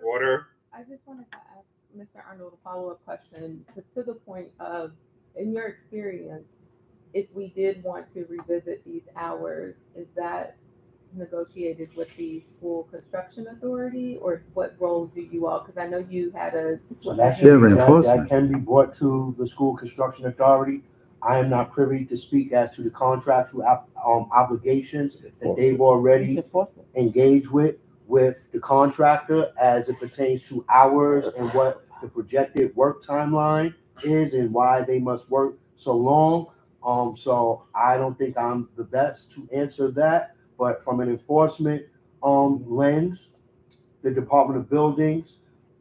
Order. I just wanted to ask Mr. Arnold a follow-up question, just to the point of, in your experience, if we did want to revisit these hours, is that negotiated with the school construction authority, or what role do you all, because I know you had a. So that Yeah, should be, that reinforcement. can be brought to the school construction authority. I am not privy to speak as to the contractual obligations that they've It's already enforcement. engaged with the contractor as it pertains to hours and what the projected work timeline is and why they must work so long. So I don't think I'm the best to answer that, but from an enforcement lens, the Department of Buildings,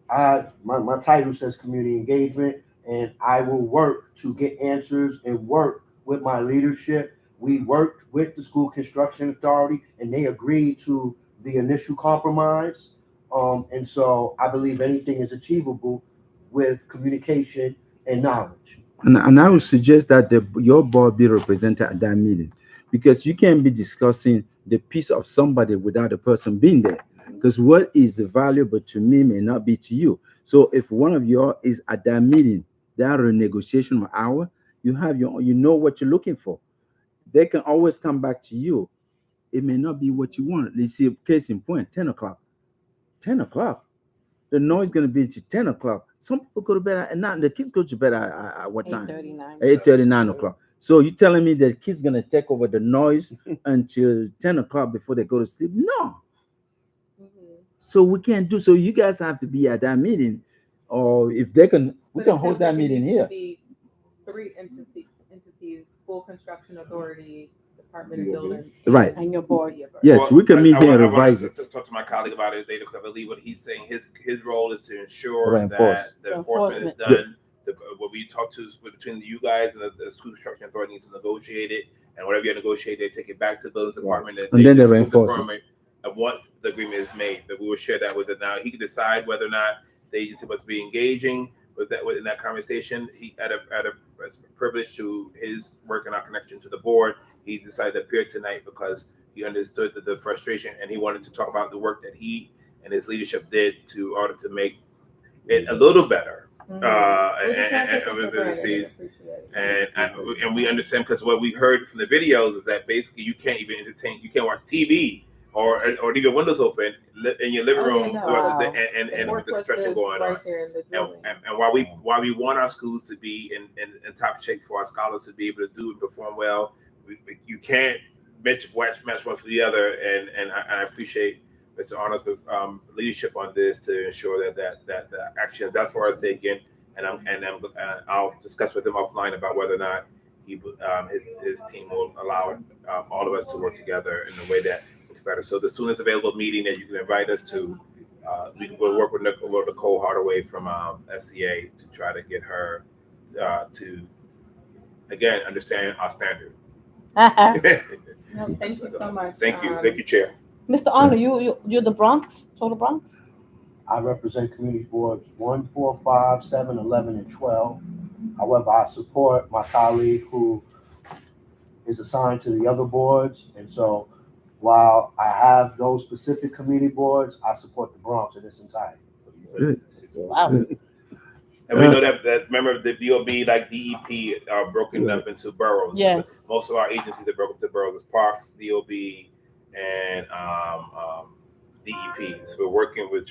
my title says community engagement, and I will work to get answers and work with my leadership. We worked with the school construction authority and they agreed to the initial compromise. And so I believe anything is achievable with communication and knowledge. And I would suggest that your board be represented at that meeting, because you can't be discussing the piece of somebody without the person being there. Because what is valuable to me may not be to you. So if one of you is at that meeting, that renegotiation of hour, you have you know what you're looking for. They can always come back to you. It may not be what you want. You see, case in point, 10 o'clock. 10 o'clock. The noise is going to be to 10 o'clock. Some people go to bed at 9. The kids go to bed at what time? 8:39. 8:30, 9 o'clock. So you telling me that kids going to take over the noise until 10 o'clock before they go to sleep? No. So we can't do. So you guys have to be at that meeting, or if they can, we can hold that meeting here. Three entities, school construction authority, Department of Buildings. Right. And your board. Yes, Well, we can meet here and I wanna revise it. Talk to my colleague about it later, because I believe what he's saying, his role is to ensure Reinforce. that the enforcement is Enforcement. done. What we talk to is between you guys and the school construction authority needs to negotiate it, and whatever you negotiate, they take it back to the buildings department. And then they the school reinforce it. department, and once the agreement is made, that we will share that with it. Now he can decide whether or not the agency must be engaging with that within that conversation. He at a privilege to his work and our connection to the board. He decided to appear tonight because he understood the frustration, and he wanted to talk about the work that he and his leadership did to order to make it a little better. And we understand, because what we heard from the videos is that basically you can't even entertain, you can't watch TV or leave your windows open in your living room and with the construction going on. And while we want our schools to be in top shape for our scholars to be able to do and perform well, you can't match one for the other. And I appreciate Mr. Arnold's leadership on this to ensure that the actions that's for us taken. And I'll discuss with him offline about whether or not his team will allow all of us to work together in a way that looks better. So the soonest available meeting that you can invite us to, we'll work with Nicole Hardaway from SCA to try to get her to again understand our standard. No, thank you so much. Thank you, Chair. Mr. Arnold, you're the Bronx, total Bronx? I represent community boards 1, 4, 5, 7, 11, and 12. However, I support my colleague who is assigned to the other boards. And so while I have those specific community boards, I support the Bronx in its entirety. Wow. And we know that remember the DOB, like DEP, are broken up into boroughs. Yes. Most of our agencies are broken up into boroughs. It's Parks, DOB, and DEP. So we're working with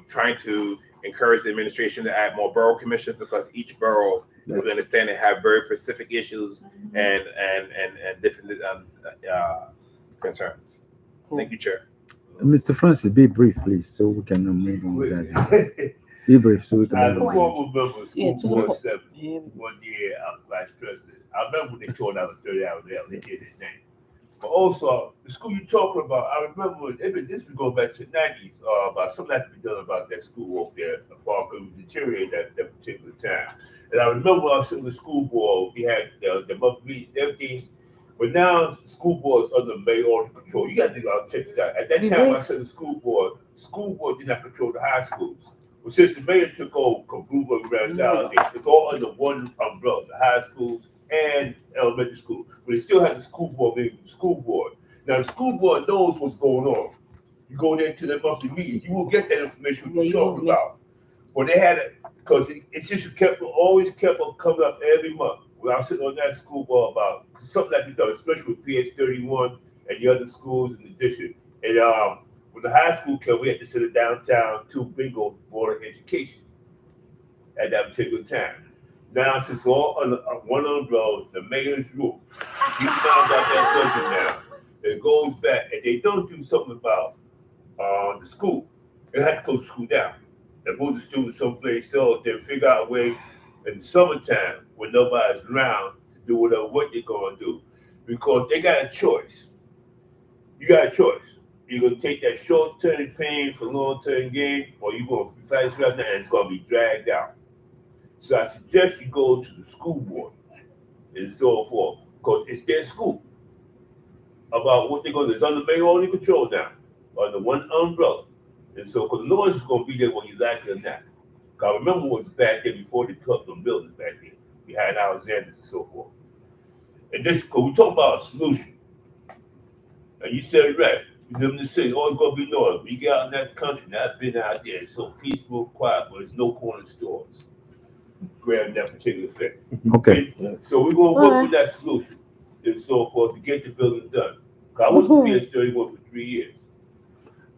trying to encourage the administration to add more borough commissions, because each borough, we understand, they have very specific issues and different concerns. Cool. Thank you, Chair. Mr. Francis, be brief, please, so we can move on with that. Be brief, so we can As a move on. former member of Yeah, School Board 7, Yeah. 1 year I was vice president. I remember when they tore down the 30 hour there, they did it then. But also, the school you're talking about, I remember this would go back to the 90s, about something had to be done about that school up there. The park was deteriorating that particular time. And I remember when I was sitting in the school board, we had the monthly meetings, everything. But now the school board is under mayoral control. You got to check this out. At that time, I said the school board did not control the high schools. But since the mayor took over, Kabuba, it's all under one umbrella, the high schools and elementary school. But they still have the school board, maybe the school board. Now the school board knows what's going on. You go there to their monthly meeting, you will get that information what you're talking about. Well, they had Because it just always kept on coming up every month. When I was sitting on that school board about something like we done, especially with PH 31 and the other schools in the district. And when the high school came, we had to sit it downtown to bingo board of education at that particular time. Now since all under one umbrella, the mayor's roof, you found out that building now. It goes back, and they don't do something about the school. They have to close the school down and move the students someplace else. Then figure out a way in the summertime when nobody's around to do whatever what they're gonna do, because they got a choice. You got a choice. You're gonna take that short-term pain for long-term gain, or you're gonna fight it right now and it's gonna be dragged out. So I suggest you go to the school board and so forth, because it's their school. About what they're gonna do. It's under mayoral control now, under one umbrella. And so, because the noise is gonna be there whether you like it or not. Cause I remember what was back there before they put up them buildings back there. We had Alexander's and so forth. And this, cause we talk about a solution. And you said it right. You live in the city, always gonna be noise. When you get out in that country, now I've been out there, it's so peaceful, quiet, but there's no corner stores. Grab that particular thing. Okay. So we're gonna work with that solution and so forth to get the building done. Cause I was in PH 31 for 3 years.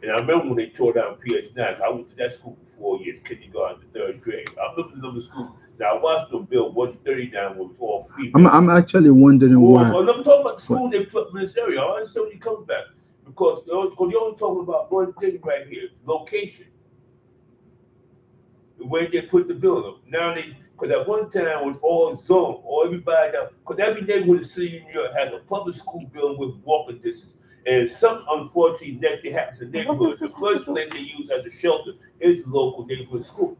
And I remember when they tore down PH 9, I went to that school for 4 years, kindergarten to 3rd grade. I looked at the school. Now I watched them build 139 was all female. I'm actually wondering why. Well, I'm talking about the school they put in this area. I understand when you come back. Because you're only talking about one thing right here, location. The way they put the building up. Now because at one time it was all zone, or everybody down, because every neighborhood in the city of New York has a public school building with walking distance. And some unfortunately that happens in neighborhoods. The first place they use as a shelter is local neighborhood school.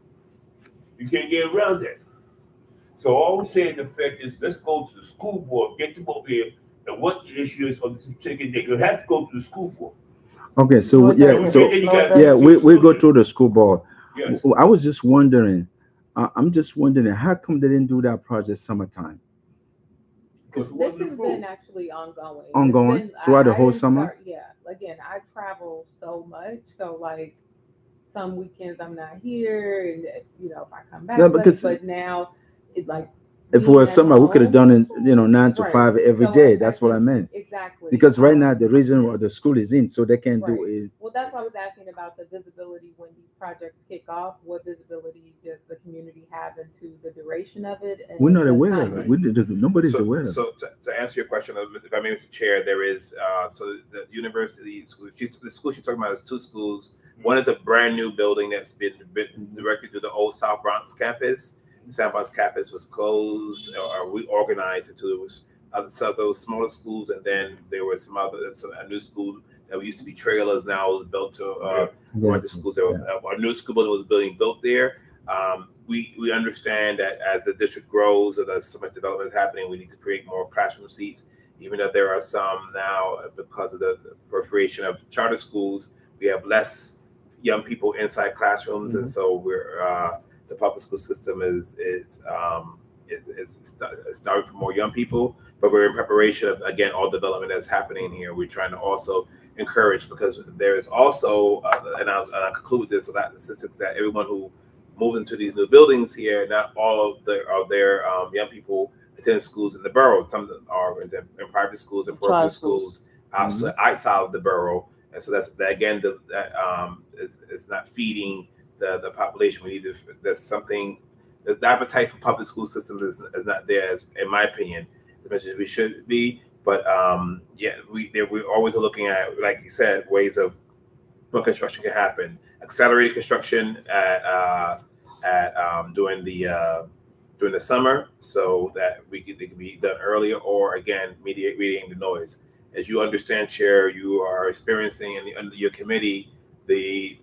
You can't get around that. So all we're saying in effect is let's go to the school board, get them over here, and what the issue is on this particular day. You have to go to the school board. Okay, so we go through the school board. Yes. I was just wondering, I'm just wondering, how come they didn't do that project summertime? Because This has been actually ongoing. Ongoing? It's been- Throughout the I whole didn't summer? start- yeah. Again, I travel so much, so like some weekends I'm not here, and if I come back, Yeah, because- but now it like If it being was at summer, we could have home- done it, 9 to Right. 5 every So, day. like, That's what I meant. Exactly. Because right now, the reason why the school is in, so they can do Right. it. Well, that's why I was asking about the visibility when these projects kick off. What visibility does the community have into the duration of it? And We're not the aware timing? of it. Nobody's So, aware of it. so to answer your question, if I may, Mr. Chair, there is so the university school. The school she's talking about is 2 schools. One is a brand new building that's been directly to the old South Bronx campus. The South Bronx campus was closed or reorganized into those smaller schools, and then there was a new school that used to be trailers. Now was built to one of the schools. A new school building was being built there. We understand that as the district grows or so much development is happening, we need to create more classroom seats. Even though there are some now, because of the proliferation of charter schools, we have less young people inside classrooms, and so the public school system is starting for more young people. But we're in preparation of, again, all development that's happening here. We're trying to also encourage, because there is also, and I'll conclude with this, so that statistics that everyone who moves into these new buildings here, not all of their young people attend schools in the borough. Some are in private schools and parochial schools outside of the borough. And so that's again it's not feeding the population. We need to. There's something. The appetite for public school systems is not there, in my opinion, as much as we should be. But we're always looking at, like you said, ways of when construction can happen. Accelerated construction during the summer, so that it can be done earlier, or again mediating the noise. As you understand, Chair, you are experiencing under your committee the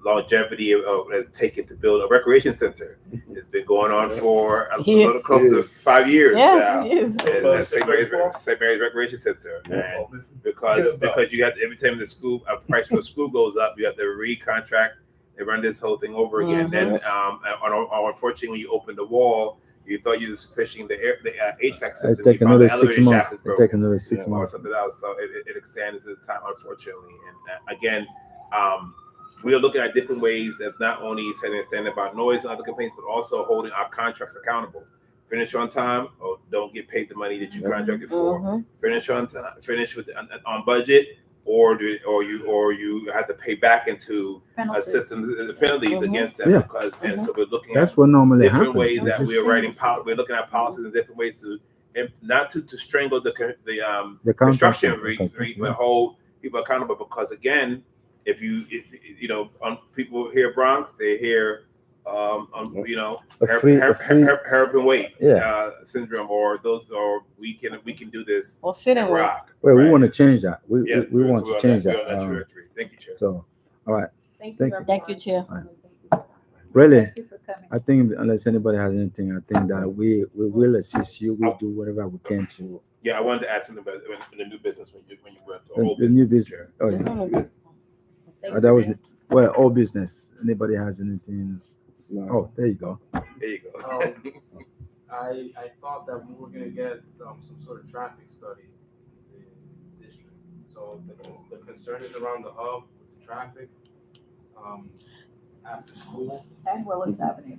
longevity of it's taken to build a recreation center. It's been going on for a little close to 5 years now. Yes, it is. St. Mary's Recreation Center, and because you have every time the school price for the school goes up, you have to recontract. They run this whole thing over again. Then, unfortunately, when you open the wall, you thought you was fishing the HVAC system. It's taking another 6 months. It's taking another 6 or months. something else. So it extends the time, unfortunately. And again, we are looking at different ways of not only setting a standard about noise and other complaints, but also holding our contracts accountable. Finish on time, or don't get paid the money that you contracted for. Finish on time, finish with on budget, or you have to pay back into a system penalties against them because and so we're looking That's at what normally different happens. ways that we are writing we're looking at policies and different ways to not to strangle the construction rate, but hold people accountable because again, if people hear Bronx, they hear hairpin weight syndrome, or those, or we can do this. Or sit and rock. Well, right? we want to change that. We want So to change that. Thank you, Chair. So, all right. Thank you. Thank you, Chair. Really, Thank you for coming. I think unless anybody has anything, I think that we will assist you. We'll do whatever we can to. Yeah, I wanted to ask something about the new business when you went to The new business. Oh yeah. That was all business. Anybody has anything? No. Oh, there you go. There you go. I thought that we were gonna get some sort of traffic study in the district. So the concern is around the hub with the traffic, after school. And Willis Avenue.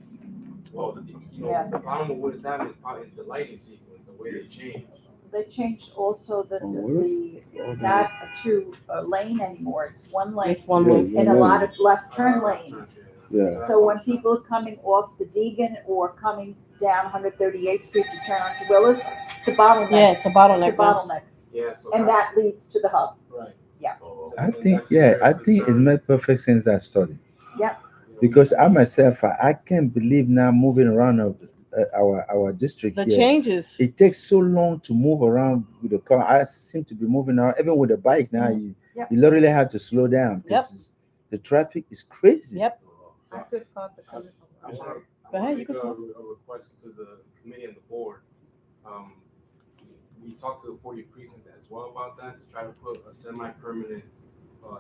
Well, the problem with Willis Avenue is the lighting sequence, the way they change. They changed also Willis? it's not a two lane anymore, it's one lane. It's one way. And a lot of left turn lanes. Yeah. So when people are coming off the Deegan or coming down 138th Street to turn onto Willis, it's a bottleneck. Yeah, it's a bottleneck. It's a bottleneck. Yeah, so And that leads to the hub. right. Yeah. So I that's think very it concerning. made perfect sense that study. Yeah. Because I myself, I can't believe now moving around our district The here. changes. It takes so long to move around with the car. I seem to be moving around, even with the bike now. You literally have to slow down because the traffic is crazy. Yep. I just thought the I want Go ahead, you to can make talk. a request to the committee and the board. We talked to the 40th precinct as well about that, to try to put a semi-permanent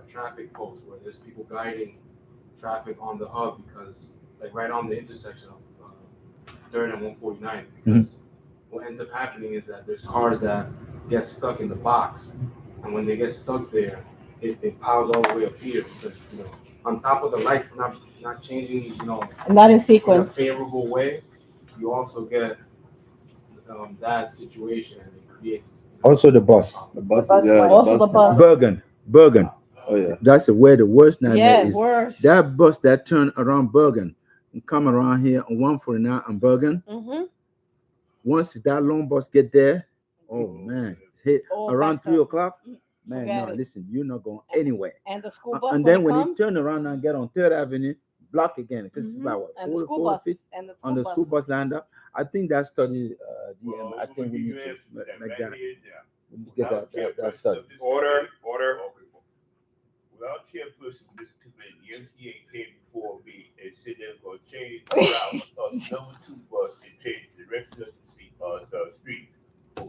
traffic post where there's people guiding traffic on the hub, because like right on the intersection of 3rd and 149th, because what ends up happening is that there's cars that get stuck in the box, and when they get stuck there, it piles all the way up here because on top of the lights not changing, Not in in a sequence. favorable way, you also get that situation, and it creates Also the bus. The bus, bus yeah, line. Also the bus. Bergen. Oh yeah. That's where the worst nightmare Yeah, is. worse. That bus that turn around Bergen and come around here on 149 and Bergen. Once that long bus get there, oh man, hit around 3 o'clock. Man, Forget no, it. listen, you're not going anywhere. And the school bus. And then it when comes, you turn around and get on 3rd Avenue, block again because it's about what, and the 40, school 40 bus feet and the on the school bus land up. I think that study, DM, I think we need to make that. We need to get that study. Order. Without chairperson of this committee, the MTA came before me and said they're going to change the route of the number 2 bus and change the direction of the street from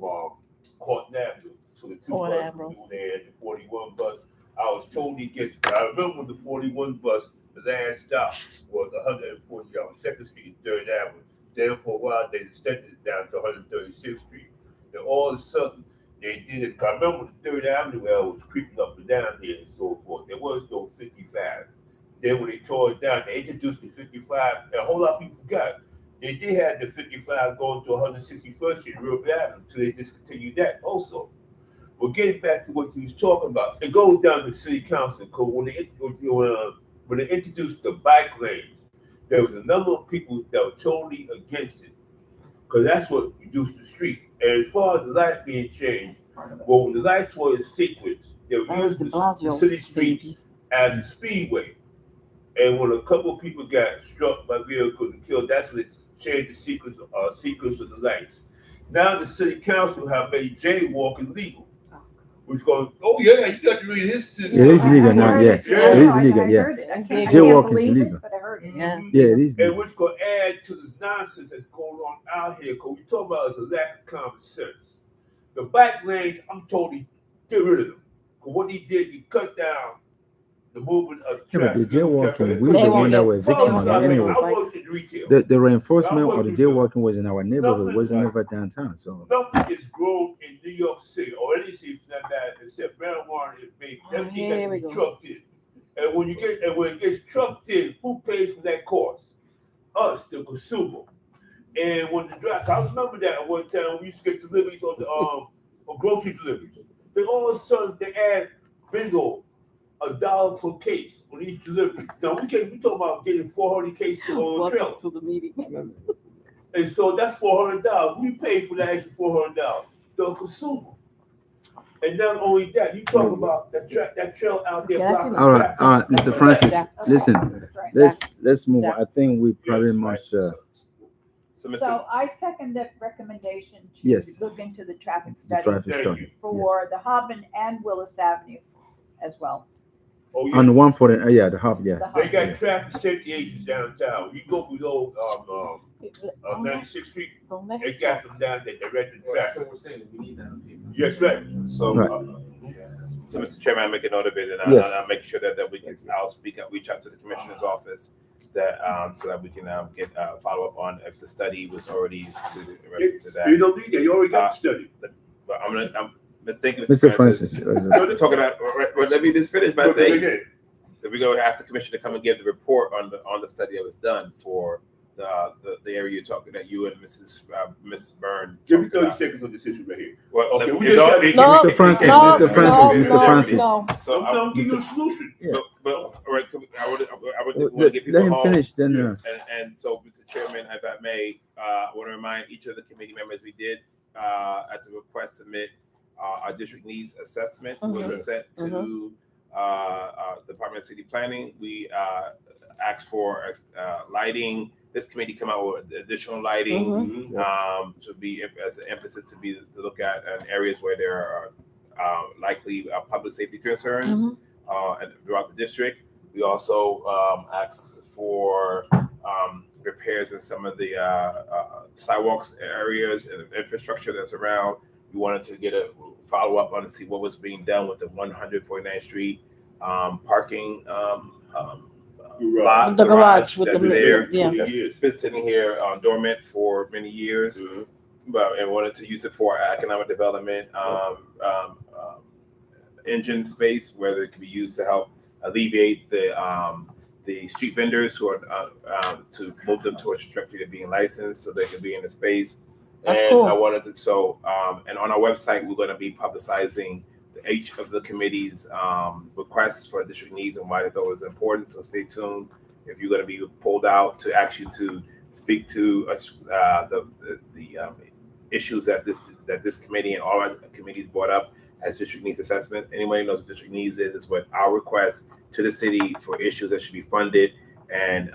Corton Avenue to the 2 Corton bus Avenue. there, the 41 bus. I was totally against it. I remember the 41 bus, the last stop was 140 on 2nd Street and 3rd Avenue. Then for a while, they extended it down to 136th Street. Then all of a sudden, they did it. I remember the 3rd Avenue was creeping up and down here and so forth. There was no 55. Then when they tore it down, they introduced the 55. And a whole lot of people forgot. They did have the 55 going to 161st Street, Real Avenue, until they discontinued that also. But getting back to what you was talking about, it goes down to City Council, because when they introduced the bike lanes, there was a number of people that were totally against it, because that's what reduced the street. And as far as the light being changed, well, when the lights were in sequence, they would use the city streets as a speedway. And when a couple of people got struck by vehicles and killed, that's when it changed the sequence of the lights. Now the city council have made jaywalking legal. Which going, oh yeah, you got to read his. It is legal now, yeah. It is legal, yeah. Jaywalking is legal. Yeah. Yeah, it is And legal. which going to add to this nonsense that's going on out here, because we talk about is a lack of common sense. The bike lanes, I'm totally get rid of them. Because what he did, he cut down the movement of Yeah, but traffic. the jaywalking, we They the won't one that get were victim of it anyway. I worked in retail. The reinforcement or the jaywalking was in our neighborhood, wasn't never downtown. So Nothing is grown in New York City or any city for that matter except marijuana and vape. Everything here that we the go. truck did. And when it gets trucked in, who pays for that cost? Us, the consumer. And when the drive, I remember that at one time we used to get deliveries on the on grocery deliveries. Then all of a sudden they add bingo, $1 per case on each delivery. Now we talking about getting 400 cases on a trailer. Welcome to the meeting. And so that's $400. We pay for that extra $400, the consumer. And not only that, you talk about that trail out there Yeah, that's blocking All right, traffic. all right, Mr. Francis, listen, Right. let's move. Yeah. I think we probably Yes, must. right. So, Mr. So I second that recommendation to Yes. look into the traffic The study traffic Thank study. you. for the Hobbin and Willis Avenue as well. Oh, Yes. yeah. On the 140, yeah, the hub, yeah. The They Hobbin. got traffic safety agents downtown. You go below 96th Street, Don't let they him got talk. them down there directing Well, that's traffic. what we're saying. We need that on paper. Yes, right. So, so Mr. Chairman, I make a note of it, and Yes. I'll make sure that we can. I'll reach out to the commissioner's office that so that we can get follow up on if the study was already ready to that. You don't need that. You already got the study. But I'm thinking, Mr. Francis, No, they're talking about. Well, let me just finish my Go thing. ahead. That we're going to ask the commissioner to come and give the report on the study that was done for the area you're talking that you and Miss Byrne. Give me talked 30 about. seconds on this issue right here. Well, Okay, let we me- just no, had- No, Mr. Francis, no, Mr. Francis, no, Mr. Francis. no. So I'm giving you a solution. Yeah. but all right, I would Let, want to get people let him home. finish, then. And so, Mr. Chairman, if I may, I want to remind each of the committee members we did at the request submit our district needs assessment was sent to Department of City Planning. We asked for lighting. This committee come out with additional lighting to be as an emphasis to look at areas where there are likely public safety concerns and throughout the district. We also asked for repairs in some of the sidewalks areas and infrastructure that's around. We wanted to get a follow up on to see what was being done with the 149th Street parking lot, The garage with that's the- there. yeah. That's been sitting here dormant for many years, but and wanted to use it for economic development engine space, whether it could be used to help alleviate the street vendors who are to move them towards strictly to being licensed, so they can be in the space. That's And cool. I wanted to and on our website we're going to be publicizing each of the committee's requests for district needs and why they thought it was important. So stay tuned if you're going to be pulled out to speak to the issues that this committee and all our committees brought up as district needs assessment. Anybody knows what district needs is what our request to the city for issues that should be funded and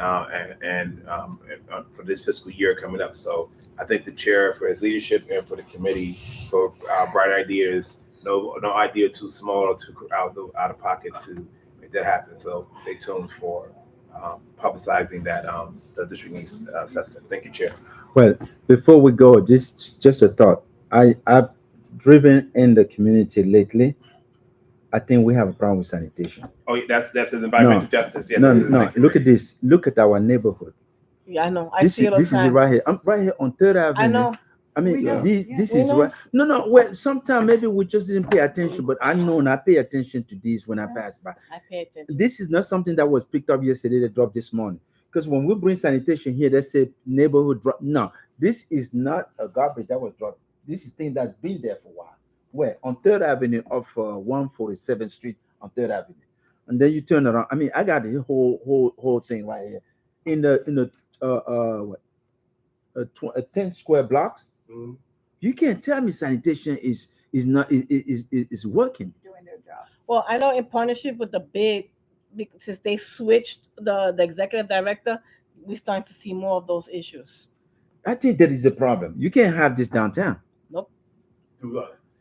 for this fiscal year coming up. So I thank the chair for his leadership and for the committee for bright ideas. No idea too small or too out of pocket to make that happen. So stay tuned for publicizing that the district needs assessment. Thank you, Chair. Well, before we go, just a thought. I've driven in the community lately. I think we have a problem with sanitation. Oh, that's his environmental justice. Yes, No, that's his no. victory. Look at this. Look at our neighborhood. Yeah, I know. I This see it all the is time. right here. I'm right here on Third Avenue. I know. I mean, We know, this yeah. this We is know. right. No. Well, sometimes maybe we just didn't pay attention, but I know and I pay attention to these when I pass by. I pay attention. This is not something that was picked up yesterday. They dropped this morning. Because when we bring sanitation here, they say neighborhood drop. No, this is not a garbage that was dropped. This is thing that's been there for a while. Where on Third Avenue of 147th Street on Third Avenue, and then you turn around. I mean, I got the whole thing right here in the 10 square blocks. You can't tell me sanitation is working. Doing their job. Well, I know in partnership with the big, since they switched the executive director, we're starting to see more of those issues. I think that is a problem. You can't have this downtown. Nope.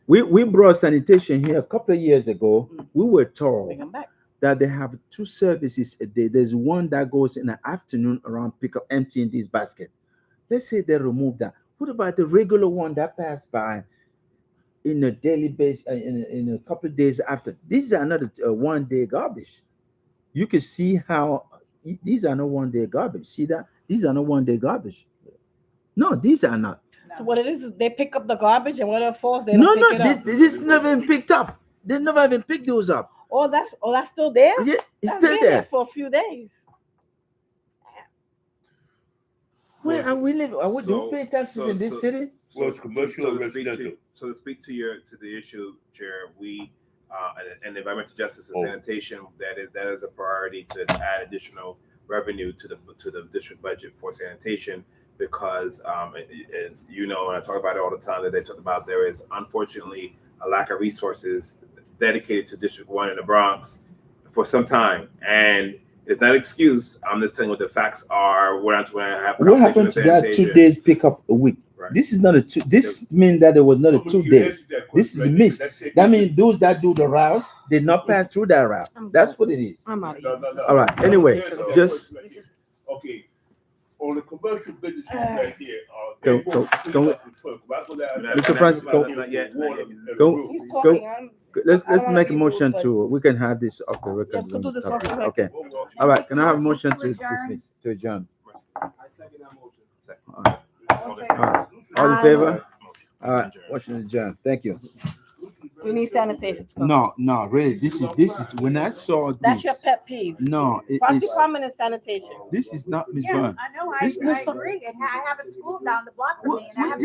We brought sanitation here a couple of years ago. We were told Bring them back. that they have 2 services a day. There's one that goes in the afternoon around pick up emptying this basket. Let's say they remove that. What about the regular one that passed by in a daily basis in a couple of days after? These are not one day garbage. You can see how these are not one day garbage. See that? These are not one day garbage. No, these are not. So what it is they pick up the garbage and whatever falls, they No, don't pick it up. this never been picked up. They never even picked those up. Oh, that's still there? Yeah, it's That's still been there. for a few days. Where are we living? Do So- we pay taxes in this so- city? Well, it's commercial or to speak residential? to speak to the issue, Chair, we and environmental justice and Oh. sanitation, that is a priority to add additional revenue to the district budget for sanitation, because and you know, and I talk about it all the time, that they talk about there is unfortunately a lack of resources dedicated to District 1 in the Bronx for some time, and it's not an excuse. I'm just telling you what the facts are. When I have What happened conversation to with that sanitation. 2 days pickup a week? Right. This is not a two. This means that it was not a 2 days. This is a miss. That means those that do the route did not pass through that route. That's what it is. I'm out of here. No. All right. Anyway, So- just Okay, on the commercial business right here, Go- they go- want to go- clean up the truck. But I go down there, Mr. Francis, about go- here Not yet, with water not yet. and the Go- roof. He's go- talking. let's I don't wanna make a be motion rude, but- to. We can have this off the record. Yeah, we could do this off the record. Okay. All right. Can I have a motion to dismiss to adjourn? I second that motion. All right. All in favor? All right. Motion adjourned. Thank you. We need sanitation to come. No, really. This is when I saw That's this. your pet peeve. No, it Parks is. Department and sanitation. This is not Miss Yeah, Byrne. I know, This is not I some- agree, and I have a school down the block from What- me, and I what have